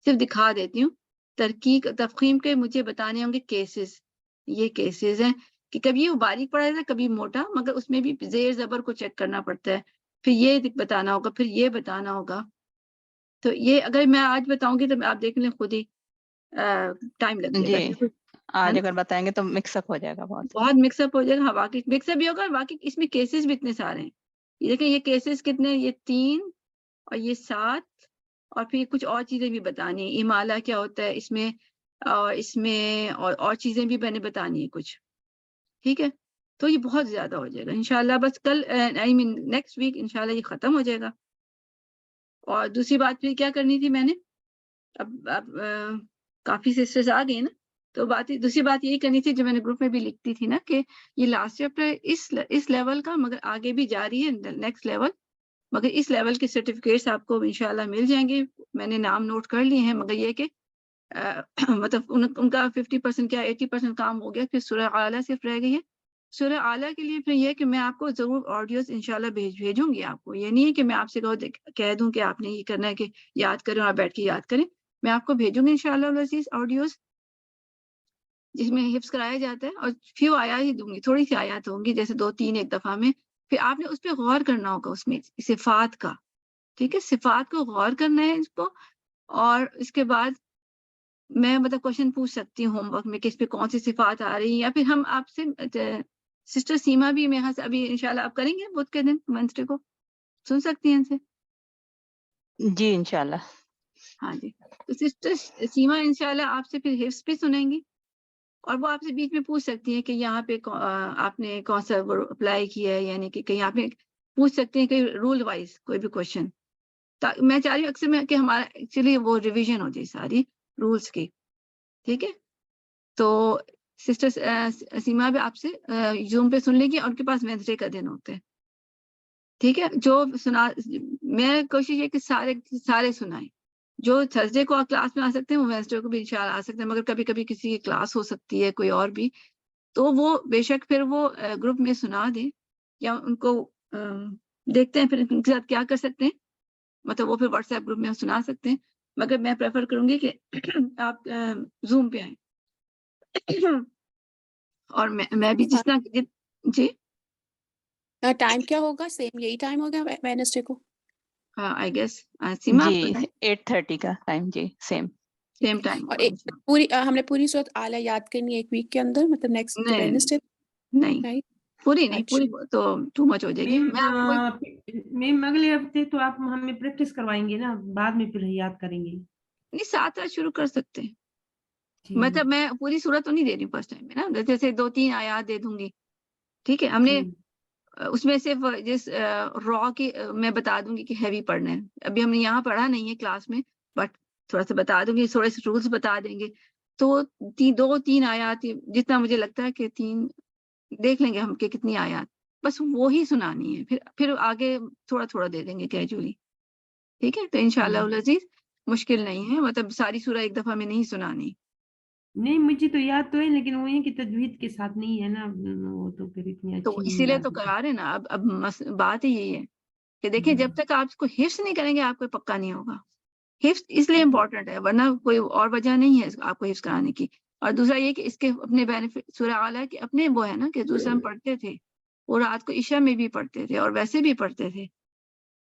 صرف دکھا دیتی ہوں. ترکیب تفخیم کے مجھے بتانے ہوں گے کیسز, یہ کیسز ہیں کہ کبھی وہ باریک پڑا جاتا ہے کبھی موٹا, مگر اس میں بھی زیر زبر کو چیک کرنا پڑتا ہے, پھر یہ بتانا ہوگا, پھر یہ بتانا ہوگا. تو یہ اگر میں آج بتاؤں گی تو آپ دیکھ لیں خود ہی ٹائم لگ جائے گا. جی آج اگر بتائیں گے تو مکس اپ ہو جائے گا, بہت مکس اپ ہو جائے گا. ہاں واقعی مکس اپ بھی ہوگا, باقی اس میں کیسز بھی اتنے سارے ہیں. یہ دیکھیں یہ کیسز کتنے, یہ 3 اور یہ 7, اور پھر کچھ اور چیزیں بھی بتانی ہیں. امالہ کیا ہوتا ہے اس میں, اور اس میں اور چیزیں بھی میں نے بتانی ہے کچھ, ٹھیک ہے. تو یہ بہت زیادہ ہو جائے گا انشاءاللہ. بس کل نیکسٹ ویک انشاءاللہ یہ ختم ہو جائے گا. اور دوسری بات پھر کیا کرنی تھی میں نے, اب کافی سسٹرز آ گئی نا, تو دوسری بات یہی کرنی تھی جو میں نے گروپ میں بھی لکھتی تھی نا, کہ یہ لاسٹ چیپٹر اس لیول کا, مگر آگے بھی جاری ہے نیکسٹ لیول, مگر اس لیول کے سرٹیفکیٹس آپ کو انشاءاللہ مل جائیں گے. میں نے نام نوٹ کر لیے ہیں, مگر یہ کہ مطلب ان کا 50% کیا 80% کام ہو گیا. پھر سورہ اعلیٰ صرف رہ گئی ہے. سورہ اعلیٰ کے لیے پھر یہ کہ میں آپ کو ضرور آڈیوز انشاءاللہ بھیجوں گی آپ کو. یہ نہیں ہے کہ میں آپ سے کہہ دوں کہ آپ نے یہ کرنا ہے کہ یاد کریں اور بیٹھ کے یاد کریں. میں آپ کو بھیجوں گی انشاءاللہ العزیز آڈیوز جس میں حفظ کرایا جاتا ہے, اور فیو آیات ہی دوں گی, تھوڑی سی آیات ہوں گی, جیسے 2-3 ایک دفعہ میں. پھر آپ نے اس پہ غور کرنا ہوگا, اس میں صفات کا, ٹھیک ہے, صفات کو غور کرنا ہے اس کو. اور اس کے بعد میں مطلب کوشچن پوچھ سکتی ہوں ہوم ورک میں کہ اس پہ کون سی صفات آ رہی ہیں, یا پھر ہم آپ سے سسٹر سیما بھی میرے یہاں سے ابھی انشاءاللہ آپ کریں گے بدھ کے دن وینسڈے کو, سن سکتی ہیں ان سے. جی انشاءاللہ. ہاں جی, تو سسٹر سیما انشاءاللہ آپ سے پھر حفظ بھی سنیں گی, اور وہ آپ سے بیچ میں پوچھ سکتی ہیں کہ یہاں پہ آپ نے کون سا اپلائی کیا ہے, یعنی کہ کہیں آپ نے پوچھ سکتے ہیں کہ رول وائز کوئی بھی کوشچن. میں چاہ رہی ہوں اکثر میں کہ ہمارا ایکچولی وہ ریویژن ہو جائے ساری رولز کی, ٹھیک ہے. تو سسٹر سیما بھی آپ سے زوم پہ سن لے گی, اور ان کے پاس وینسڈے کا دن ہوتا ہے, ٹھیک ہے. جو میں کوشش یہ کہ سارے سنائیں. جو تھرسڈے کو کلاس میں آ سکتے ہیں وہ وینسڈے کو بھی انشاءاللہ آ سکتے ہیں, مگر کبھی کبھی کسی کی کلاس ہو سکتی ہے کوئی اور بھی, تو وہ بے شک پھر وہ گروپ میں سنا دیں, یا ان کو دیکھتے ہیں پھر ان کے ساتھ کیا کر سکتے ہیں, مطلب وہ پھر واٹس ایپ گروپ میں سنا سکتے ہیں. مگر میں پریفر کروں گی کہ آپ زوم پہ آئیں. اور میں بھی جس طرح جی ٹائم کیا ہوگا, سیم یہی ٹائم ہوگا وینسڈے کو؟ آئی گیس سیما آپ جی 8:30 کا ٹائم, جی سیم ٹائم اور پوری ہم نے پوری صورت اعلیٰ یاد کرنی ہے ایک ویک کے اندر, مطلب نیکسٹ وینسڈے؟ نہیں پوری نہیں, پوری تو ٹو مچ ہو جائے گی. میم اگلے ہفتے تو آپ ہمیں پریکٹس کروائیں گے نا, بعد میں پھر یاد کریں گے. نہیں 7 رات شروع کر سکتے ہیں, مطلب میں پوری صورت تو نہیں دے رہی فرسٹ ٹائم میں نا, جیسے 2-3 آیات دے دوں گی, ٹھیک ہے. ہم نے اس میں صرف جس را کی میں بتا دوں گی کہ ہیوی پڑھنا ہے. ابھی ہم نے یہاں پڑھا نہیں ہے کلاس میں, بٹ تھوڑا سا بتا دوں گی, تھوڑے سے رولز بتا دیں گے. تو 2-3 آیات جتنا مجھے لگتا ہے کہ 3 دیکھ لیں گے ہم کہ کتنی آیات, بس وہی سنانی ہے. پھر آگے تھوڑا تھوڑا دے دیں گے کیجولی, ٹھیک ہے. تو انشاءاللہ العزیز مشکل نہیں ہے, مطلب ساری سورہ ایک دفعہ میں نہیں سنانی. نہیں مجھے تو یاد تو ہے, لیکن وہ یہ کہ تجوید کے ساتھ نہیں ہے نا, وہ تو پھر اتنی تو اچھی اسی نہیں لیے یاد تو ہوتی. کرا رہے نا. اب بات ہی یہی ہے کہ دیکھیں جب تک آپ اس کو حفظ نہیں کریں گے آپ کو پکا نہیں ہوگا. حفظ اس لیے امپورٹنٹ ہے, ورنہ کوئی اور وجہ نہیں ہے آپ کو حفظ کرانے کی. اور دوسرا یہ کہ اس کے اپنے بینیفٹ, سورہ اعلیٰ کے اپنے وہ ہے نا کہ دوسرا ہم پڑھتے تھے, وہ رات کو عشاء میں بھی پڑھتے تھے اور ویسے بھی پڑھتے تھے.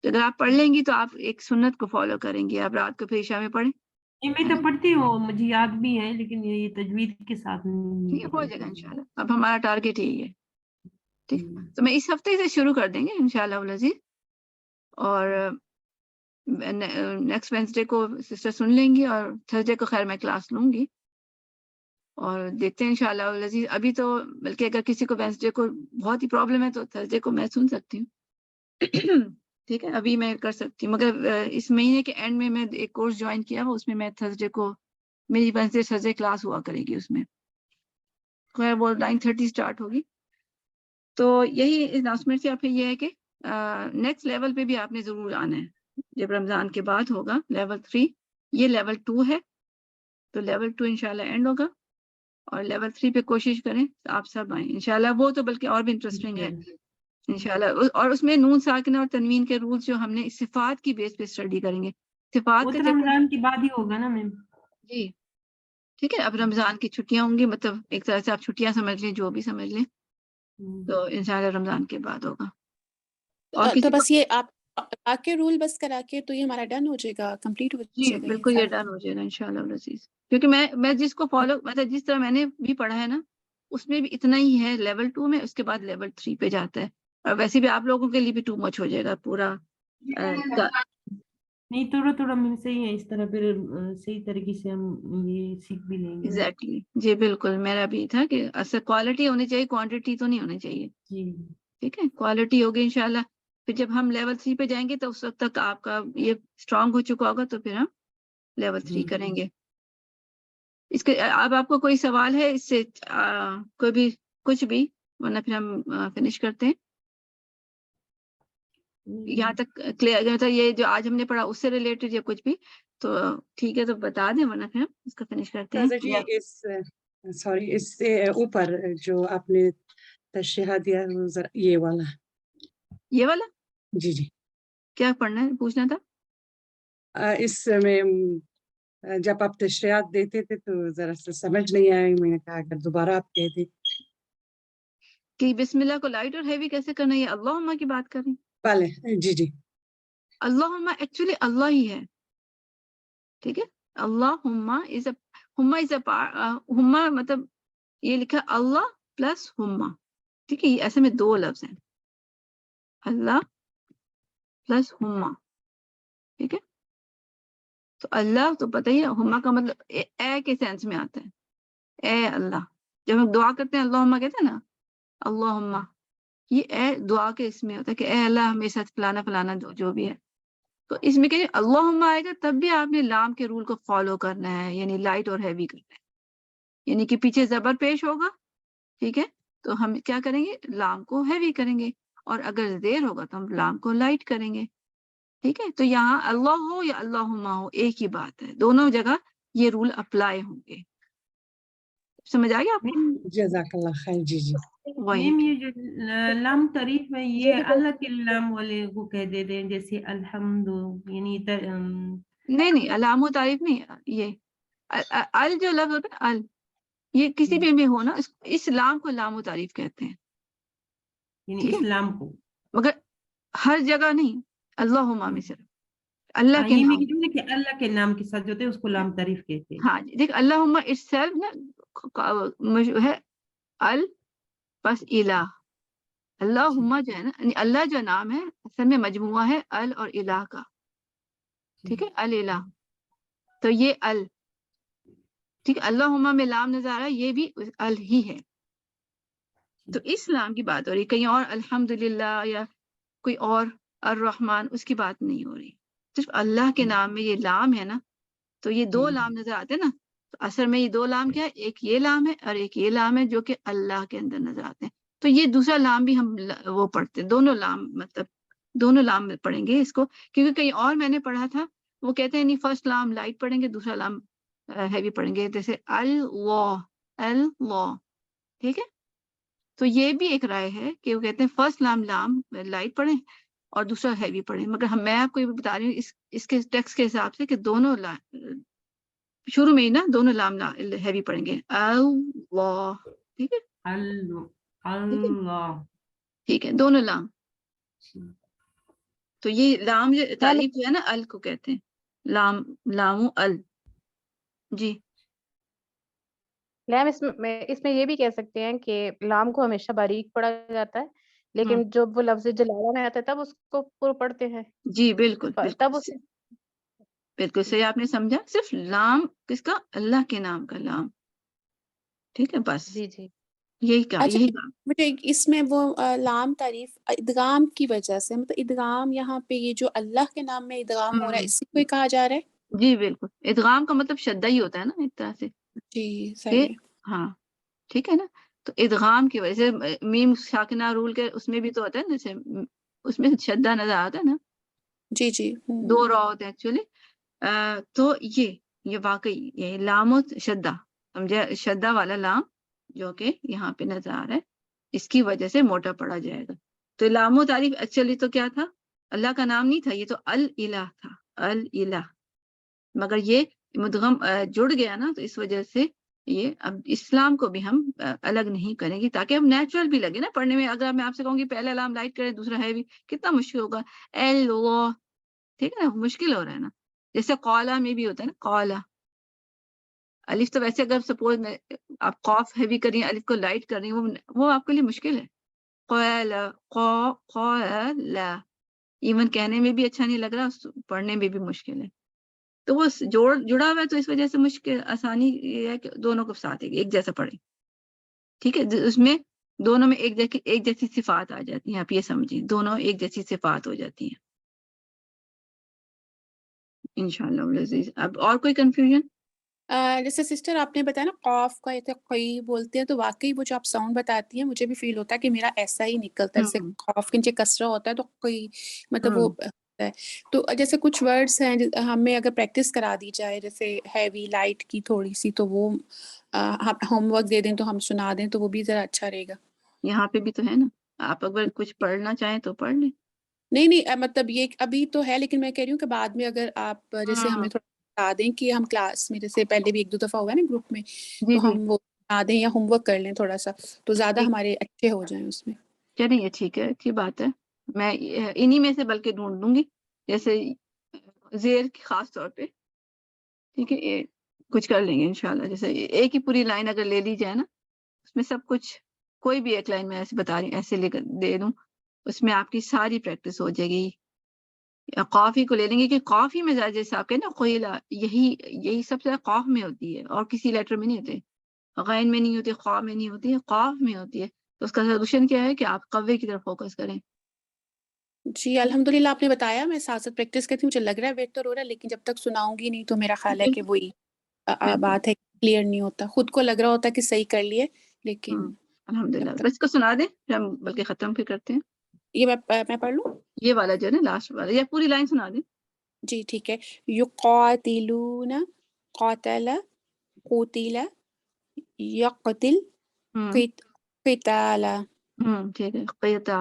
تو اگر آپ پڑھ لیں گی تو آپ ایک سنت کو فالو کریں گی, آپ رات کو پھر عشاء میں پڑھیں. میں تو پڑھتی ہوں, مجھے یاد بھی ہے, لیکن یہ تجوید کے ساتھ نہیں ٹھیک ہے, ہو جائے گا انشاءاللہ. اب ہمارا ٹارگیٹ یہی ہے, ٹھیک. تو میں اس ہفتے سے شروع کر دیں گے انشاءاللہ العزیز, اور نیکسٹ وینسڈے کو سسٹر سن لیں گی, اور تھرسڈے کو خیر میں کلاس لوں گی, اور دیکھتے ہیں انشاءاللہ العزیز. ابھی تو بلکہ اگر کسی کو وینسڈے کو بہت ہی پرابلم ہے تو تھرسڈے کو میں سن سکتی ہوں. ٹھیک ہے, ابھی میں کر سکتی ہوں, مگر اس مہینے کے اینڈ میں ایک کورس جوائن کیا ہوا, اس میں میں تھرسڈے کو میری وینسڈے تھرسڈے کلاس ہوا کرے گی, اس میں خیر وہ 9:30 اسٹارٹ ہوگی. تو یہی اناؤنسمنٹ سے آپ یہ ہے کہ نیکسٹ لیول پہ بھی آپ نے ضرور آنا ہے. جب رمضان کے بعد ہوگا لیول 3, یہ لیول 2 ہے, تو لیول 2 انشاءاللہ اینڈ ہوگا, اور لیول 3 پہ کوشش کریں آپ سب آئیں انشاءاللہ. وہ تو بلکہ اور بھی انٹرسٹنگ ہے انشاءاللہ, اور اس میں نون ساکنہ اور تنوین کے رولز جو ہم نے صفات کی بیس پہ اسٹڈی کریں گے. صفات وہ کا تو جب رمضان کے بعد ہی ہوگا نا میم. جی ٹھیک ہے, اب رمضان کی چھٹیاں ہوں گی, مطلب ایک طرح سے آپ چھٹیاں سمجھ لیں, جو بھی سمجھ لیں, تو انشاءاللہ رمضان کے بعد ہوگا. اور تو کسی کو بس یہ آپ آ کے رول بس کرا کے تو یہ ہمارا ڈن ہو جائے گا, کمپلیٹ ہو جی جائے گا بالکل یہ ڈن ہو جائے گا انشاءاللہ العزیز. کیونکہ میں جس کو فالو مطلب جس طرح میں نے بھی پڑھا ہے نا, اس میں بھی اتنا ہی ہے لیول 2 میں, اس کے بعد لیول 3 پہ جاتا ہے. اور ویسے بھی آپ لوگوں کے لیے بھی ٹو مچ ہو جائے گا پورا. نہیں تھوڑا تھوڑا مل صحیح ہے, اس طرح پھر صحیح طریقے سے ہم یہ سیکھ بھی لیں گے. ایگزیکٹلی جی بالکل, میرا بھی تھا کہ اصل کوالٹی ہونی چاہیے, کوانٹٹی تو نہیں ہونی چاہیے. جی ٹھیک ہے, کوالٹی ہوگی انشاءاللہ. پھر جب ہم لیول 3 پہ جائیں گے تو اس وقت تک آپ کا یہ اسٹرانگ ہو چکا ہوگا, تو پھر ہم لیول 3 کریں گے. اس کے اب آپ کو کوئی سوال ہے اس سے کوئی بھی کچھ بھی, ورنہ پھر ہم فنش کرتے ہیں. یہاں تک کلیئر, یہ جو آج ہم نے پڑھا اس سے ریلیٹڈ یا کچھ بھی, تو ٹھیک ہے تو بتا دیں, ورنہ پھر ہم اس کا فنش کرتے ہیں. جی اس سے اوپر جو آپ نے تشریح دیا یہ والا, یہ والا جی جی کیا پڑھنا ہے, پوچھنا تھا. اس میں جب آپ تشریحات دیتے تھے تو ذرا سا سمجھ نہیں آیا, میں نے کہا اگر دوبارہ آپ کہتے. کہ بسم اللہ کو لائٹ اور ہیوی کیسے کرنا ہے, یہ اللہم کی بات کریں. پہلے جی جی اللہم ایکچولی اللہ ہی ہے. ٹھیک ہے, اللہم از ہما مطلب یہ لکھا اللہ پلس ہما. ٹھیک ہے, یہ ایسے میں دو لفظ ہیں, اللہ پلس ہما. ٹھیک ہے, تو اللہ تو پتہ ہی ہے, ہما کا مطلب اے کے سینس میں آتا ہے, اے اللہ. جب ہم دعا کرتے ہیں اللہم کہتے ہیں نا, اللہم یہ اے دعا کے اس میں ہوتا ہے کہ اے اللہ ہمیں ساتھ فلانا فلانا جو بھی ہے. تو اس میں کہ اللہم آئے گا تب بھی آپ نے لام کے رول کو فالو کرنا ہے, یعنی لائٹ اور ہیوی کرنا ہے, یعنی کہ پیچھے زبر پیش ہوگا. ٹھیک ہے, تو ہم کیا کریں گے, لام کو ہیوی کریں گے, اور اگر زیر ہوگا تو ہم لام کو لائٹ کریں گے. ٹھیک ہے, تو یہاں اللہ ہو یا اللہما ہو ایک ہی بات ہے, دونوں جگہ یہ رول اپلائی ہوں گے. سمجھ آ گیا آپ کو؟ جزاک اللہ خیر. جی جی وہی میم یہ جو لام تعریف ہے یہ اللہ کے لام والے کو کہہ دیتے ہیں, جیسے الحمد, یعنی نہیں علام و تعریف نہیں. یہ ال جو لفظ ہوتا ہے ال, یہ کسی بھی ہو نا, اس لام کو لام و تعریف کہتے ہیں. یعنی ٹھیک ہے, اسلام کو مگر ہر جگہ نہیں, اللہما میں صرف اللہ کے یہ میں نام. کہتی ہوں کہ اللہ کے نام کے ساتھ جو ہوتے ہیں اس کو لام تعریف کہتے ہیں. ہاں جی, دیکھ اللہما اٹس سیلف نا ہے ال بس الہ. اللہما جو ہے نا, اللہ جو نام ہے اصل میں مجموعہ ہے ال اور الہ کا. ٹھیک ہے, الہ, تو یہ ال. ٹھیک ہے, اللہما میں لام نظر آ رہا ہے, یہ بھی ال ہی ہے. تو اس لام کی بات ہو رہی, کہیں اور الحمدللہ یا کوئی اور الرحمن, اس کی بات نہیں ہو رہی. صرف اللہ کے نام میں یہ لام ہے نا, تو یہ دو لام نظر آتے ہیں نا, تو اصل میں یہ دو لام کیا ہے, ایک یہ لام ہے اور ایک یہ لام ہے جو کہ اللہ کے اندر نظر آتے ہیں. تو یہ دوسرا لام بھی ہم وہ پڑھتے ہیں, دونوں لام مطلب دونوں لام میں پڑھیں گے اس کو, کیونکہ کہیں اور میں نے پڑھا تھا وہ کہتے ہیں نہیں فرسٹ لام لائٹ پڑھیں گے, دوسرا لام ہیوی پڑھیں گے, جیسے اللہ. ٹھیک ہے, تو یہ بھی ایک رائے ہے کہ وہ کہتے ہیں فرسٹ لام لائٹ پڑھیں اور دوسرا ہیوی پڑھیں. مگر میں آپ کو یہ بتا رہی ہوں اس کے ٹیکسٹ کے حساب سے کہ دونوں شروع میں ہی نا دونوں لام ہیوی پڑھیں گے, اللہ. ٹھیک ہے, اللہ. ٹھیک ہے, دونوں لام. تو یہ لام جو تعریف جو ہے نا ال کو کہتے ہیں, لام ال. جی میم اس میں یہ بھی کہہ سکتے ہیں کہ لام کو ہمیشہ باریک پڑھا جاتا ہے, لیکن جب وہ لفظ جلالہ میں آتا ہے تب اس کو پورا پڑھتے ہیں. جی بالکل تب بالکل اس بالکل صحیح آپ نے سمجھا. صرف لام کس کا؟ اللہ کے نام کا لام. ٹھیک ہے بس جی جی یہی کہا اچھا یہی کہا. مجھے اس میں وہ لام تعریف ادغام کی وجہ سے مطلب ادغام یہاں پہ یہ جو اللہ کے نام میں ادغام ہو رہا ہے اسی کو کہا جا رہا ہے. جی بالکل ادغام کا مطلب شدہ ہی ہوتا ہے نا ایک طرح سے. جی کہ صحیح ہے. ہاں ٹھیک ہے نا. تو ادغام کی وجہ سے میم ساکنہ رول کے اس میں بھی تو ہوتا ہے نا جیسے اس میں شدہ نظر آتا ہے نا. جی جی دو را ہوتے ہیں ایکچولی. تو یہ واقعی یہ لام و شدہ سمجھے شدہ والا لام جو کہ یہاں پہ نظر آ رہا ہے اس کی وجہ سے موٹا پڑا جائے گا. تو لام و تعریف ایکچولی تو کیا تھا؟ اللہ کا نام نہیں تھا, یہ تو الہ تھا, الہ. مگر یہ مدغم جڑ گیا نا تو اس وجہ سے یہ اب اسلام کو بھی ہم الگ نہیں کریں گے تاکہ ہم نیچرل بھی لگے نا پڑھنے میں. اگر میں آپ سے کہوں گی پہلا لام لائٹ کرے دوسرا ہے بھی, کتنا مشکل ہوگا. اللہ ٹھیک ہے نا, مشکل ہو رہا ہے نا. جیسے قالا میں بھی ہوتا ہے نا قالا. الف تو ویسے اگر سپوز میں آپ قاف ہیوی کر رہی ہیں الف کو لائٹ کر رہی ہیں وہ آپ کے لیے مشکل ہے. قالا قالا ایون کہنے میں بھی اچھا نہیں لگ رہا, پڑھنے میں بھی مشکل ہے. تو وہ جڑا ہوا ہے تو اس وجہ سے مشکل آسانی یہ ہے کہ دونوں کو ساتھ ایک جیسا پڑھیں. ٹھیک ہے, اس میں دونوں میں ایک جیسی صفات آ جاتی ہیں. آپ یہ سمجھیں دونوں ایک جیسی صفات ہو جاتی ہیں انشاءاللہ العزیز. اب اور کوئی کنفیوژن؟ جیسے سسٹر آپ نے بتایا نا قاف کا یہ قی بولتے ہیں تو واقعی وہ جو آپ ساؤنڈ بتاتی ہیں مجھے بھی فیل ہوتا ہے کہ میرا ایسا ہی نکلتا ہے. جیسے قاف کے نیچے کسرہ ہوتا ہے تو قی مطلب وہ ہوتا ہے. تو جیسے کچھ ورڈز ہیں ہمیں اگر پریکٹس کرا دی جائے جیسے ہیوی لائٹ کی تھوڑی سی تو وہ ہوم ورک دے دیں تو ہم سنا دیں تو وہ بھی ذرا اچھا رہے گا. یہاں پہ بھی تو ہے نا, آپ اگر کچھ پڑھنا چاہیں تو پڑھ لیں. نہیں مطلب یہ ابھی تو ہے لیکن میں کہہ رہی ہوں کہ بعد میں اگر آپ جیسے ہمیں تھوڑا بتا دیں کہ ہم کلاس میں جیسے پہلے بھی 1-2 دفعہ ہوا ہے نا گروپ میں جی تو ہم وہ بتا دیں یا ہوم ورک کر لیں تھوڑا سا تو زیادہ ہمارے اچھے ہو جائیں اس میں. چلیے ٹھیک ہے, اچھی بات ہے. میں انہی میں سے بلکہ ڈھونڈ دوں گی جیسے زیر کی خاص طور پہ. ٹھیک ہے, یہ کچھ کر لیں گے انشاءاللہ. جیسے ایک ہی پوری لائن اگر لے لی جائے نا اس میں سب کچھ, کوئی بھی ایک لائن میں ایسے بتا رہی ایسے لے کر دے دوں اس میں آپ کی ساری پریکٹس ہو جائے گی. قافی کو لے لیں گے کہ قافی میں زیادہ جیسے آپ کہیں نا قیلا, یہی سب سے زیادہ قاف میں ہوتی ہے اور کسی لیٹر میں نہیں ہوتے. غین میں نہیں ہوتی, خواہ میں نہیں ہوتی ہے, قاف میں ہوتی ہے. تو اس کا سولوشن کیا ہے کہ آپ قوے کی طرف فوکس کریں. جی الحمدللہ آپ نے بتایا, میں ساتھ ساتھ پریکٹس کرتی ہوں. مجھے لگ رہا ہے بہتر ہو رہا ہے لیکن جب تک سناؤں گی نہیں تو میرا خیال ہے کہ وہی بات ہے, کلیئر نہیں ہوتا. خود کو لگ رہا ہوتا ہے کہ صحیح کر لیے لیکن الحمدللہ. بس اس کو سنا دیں پھر ہم بلکہ ختم پھر کرتے ہیں. یہ میں پڑھ لوں یہ والا جو ہے نا لاسٹ والا, یا پوری لائن سنا دیں. جی ٹھیک ہے. یقاتلون قاتل قتل یقتل قتال ٹھیک ہے. قیطا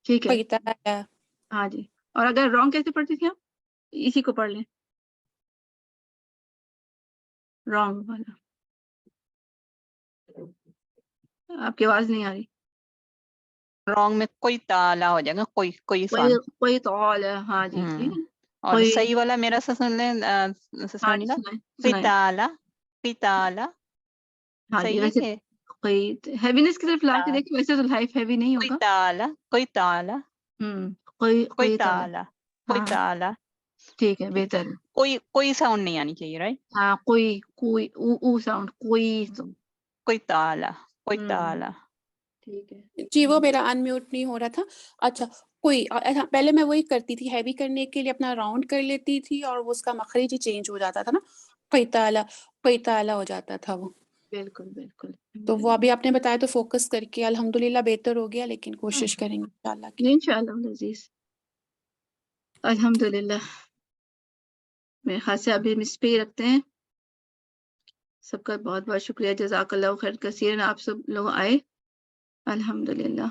ٹھیک ہے. قتال. ہاں جی. اور اگر رانگ کیسے پڑھتی تھی آپ؟ اسی کو پڑھ لیں رانگ والا. آپ کی آواز نہیں آ رہی. رانگ میں کوئی تالا ہو جائے گا, کوئی سان. کوئی تو ہاں جی ٹھیک ہے. اور صحیح والا میرا سے سن لیں سسٹر نیلا. قتالا قتالا ہاں جی. صحیح ہے ویسے کہ ہیوینس کی طرف لا کے دیکھیں, ویسے تو لائف ہیوی نہیں ہوگا. کوئی تالا کوئی تالا کوئی تالا. ٹھیک ہے, بہتر ہے. کوئی ساؤنڈ نہیں آنی چاہیے, رائٹ. ہاں کوئی او ساؤنڈ کوئی تالا کوئی تالا. ٹھیک ہے. جی وہ میرا ان میوٹ نہیں ہو رہا تھا. اچھا کوئی پہلے میں وہی کرتی تھی, ہیوی کرنے کے لیے اپنا راؤنڈ کر لیتی تھی اور وہ اس کا مخرج ہی چینج ہو جاتا تھا نا, قیطالا ہو جاتا تھا وہ. بالکل بالکل. تو وہ ابھی آپ نے بتایا تو فوکس کر کے الحمدللہ بہتر ہو گیا, لیکن کوشش کریں گے انشاءاللہ کی. انشاءاللہ عزیز. الحمدللہ. میرے خیال سے ابھی ہم اس پہ ہی رکھتے ہیں. سب کا بہت بہت شکریہ, جزاک اللہ خیر کثیر. آپ سب لوگ آئے الحمدللہ.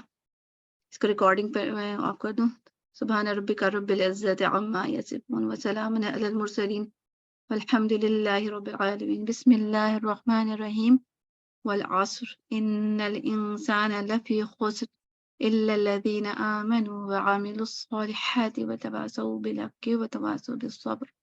اس کو ریکارڈنگ پہ میں آف کر دوں. سبحان ربک رب العزت عما یصفون وسلام علی المرسلین والحمد للہ رب العالمین. بسم اللہ الرحمن الرحیم. والعصر ان الانسان لفی خسر الا الذین آمنوا وعملوا الصالحات وتواصوا بالحق وتواصوا بالصبر.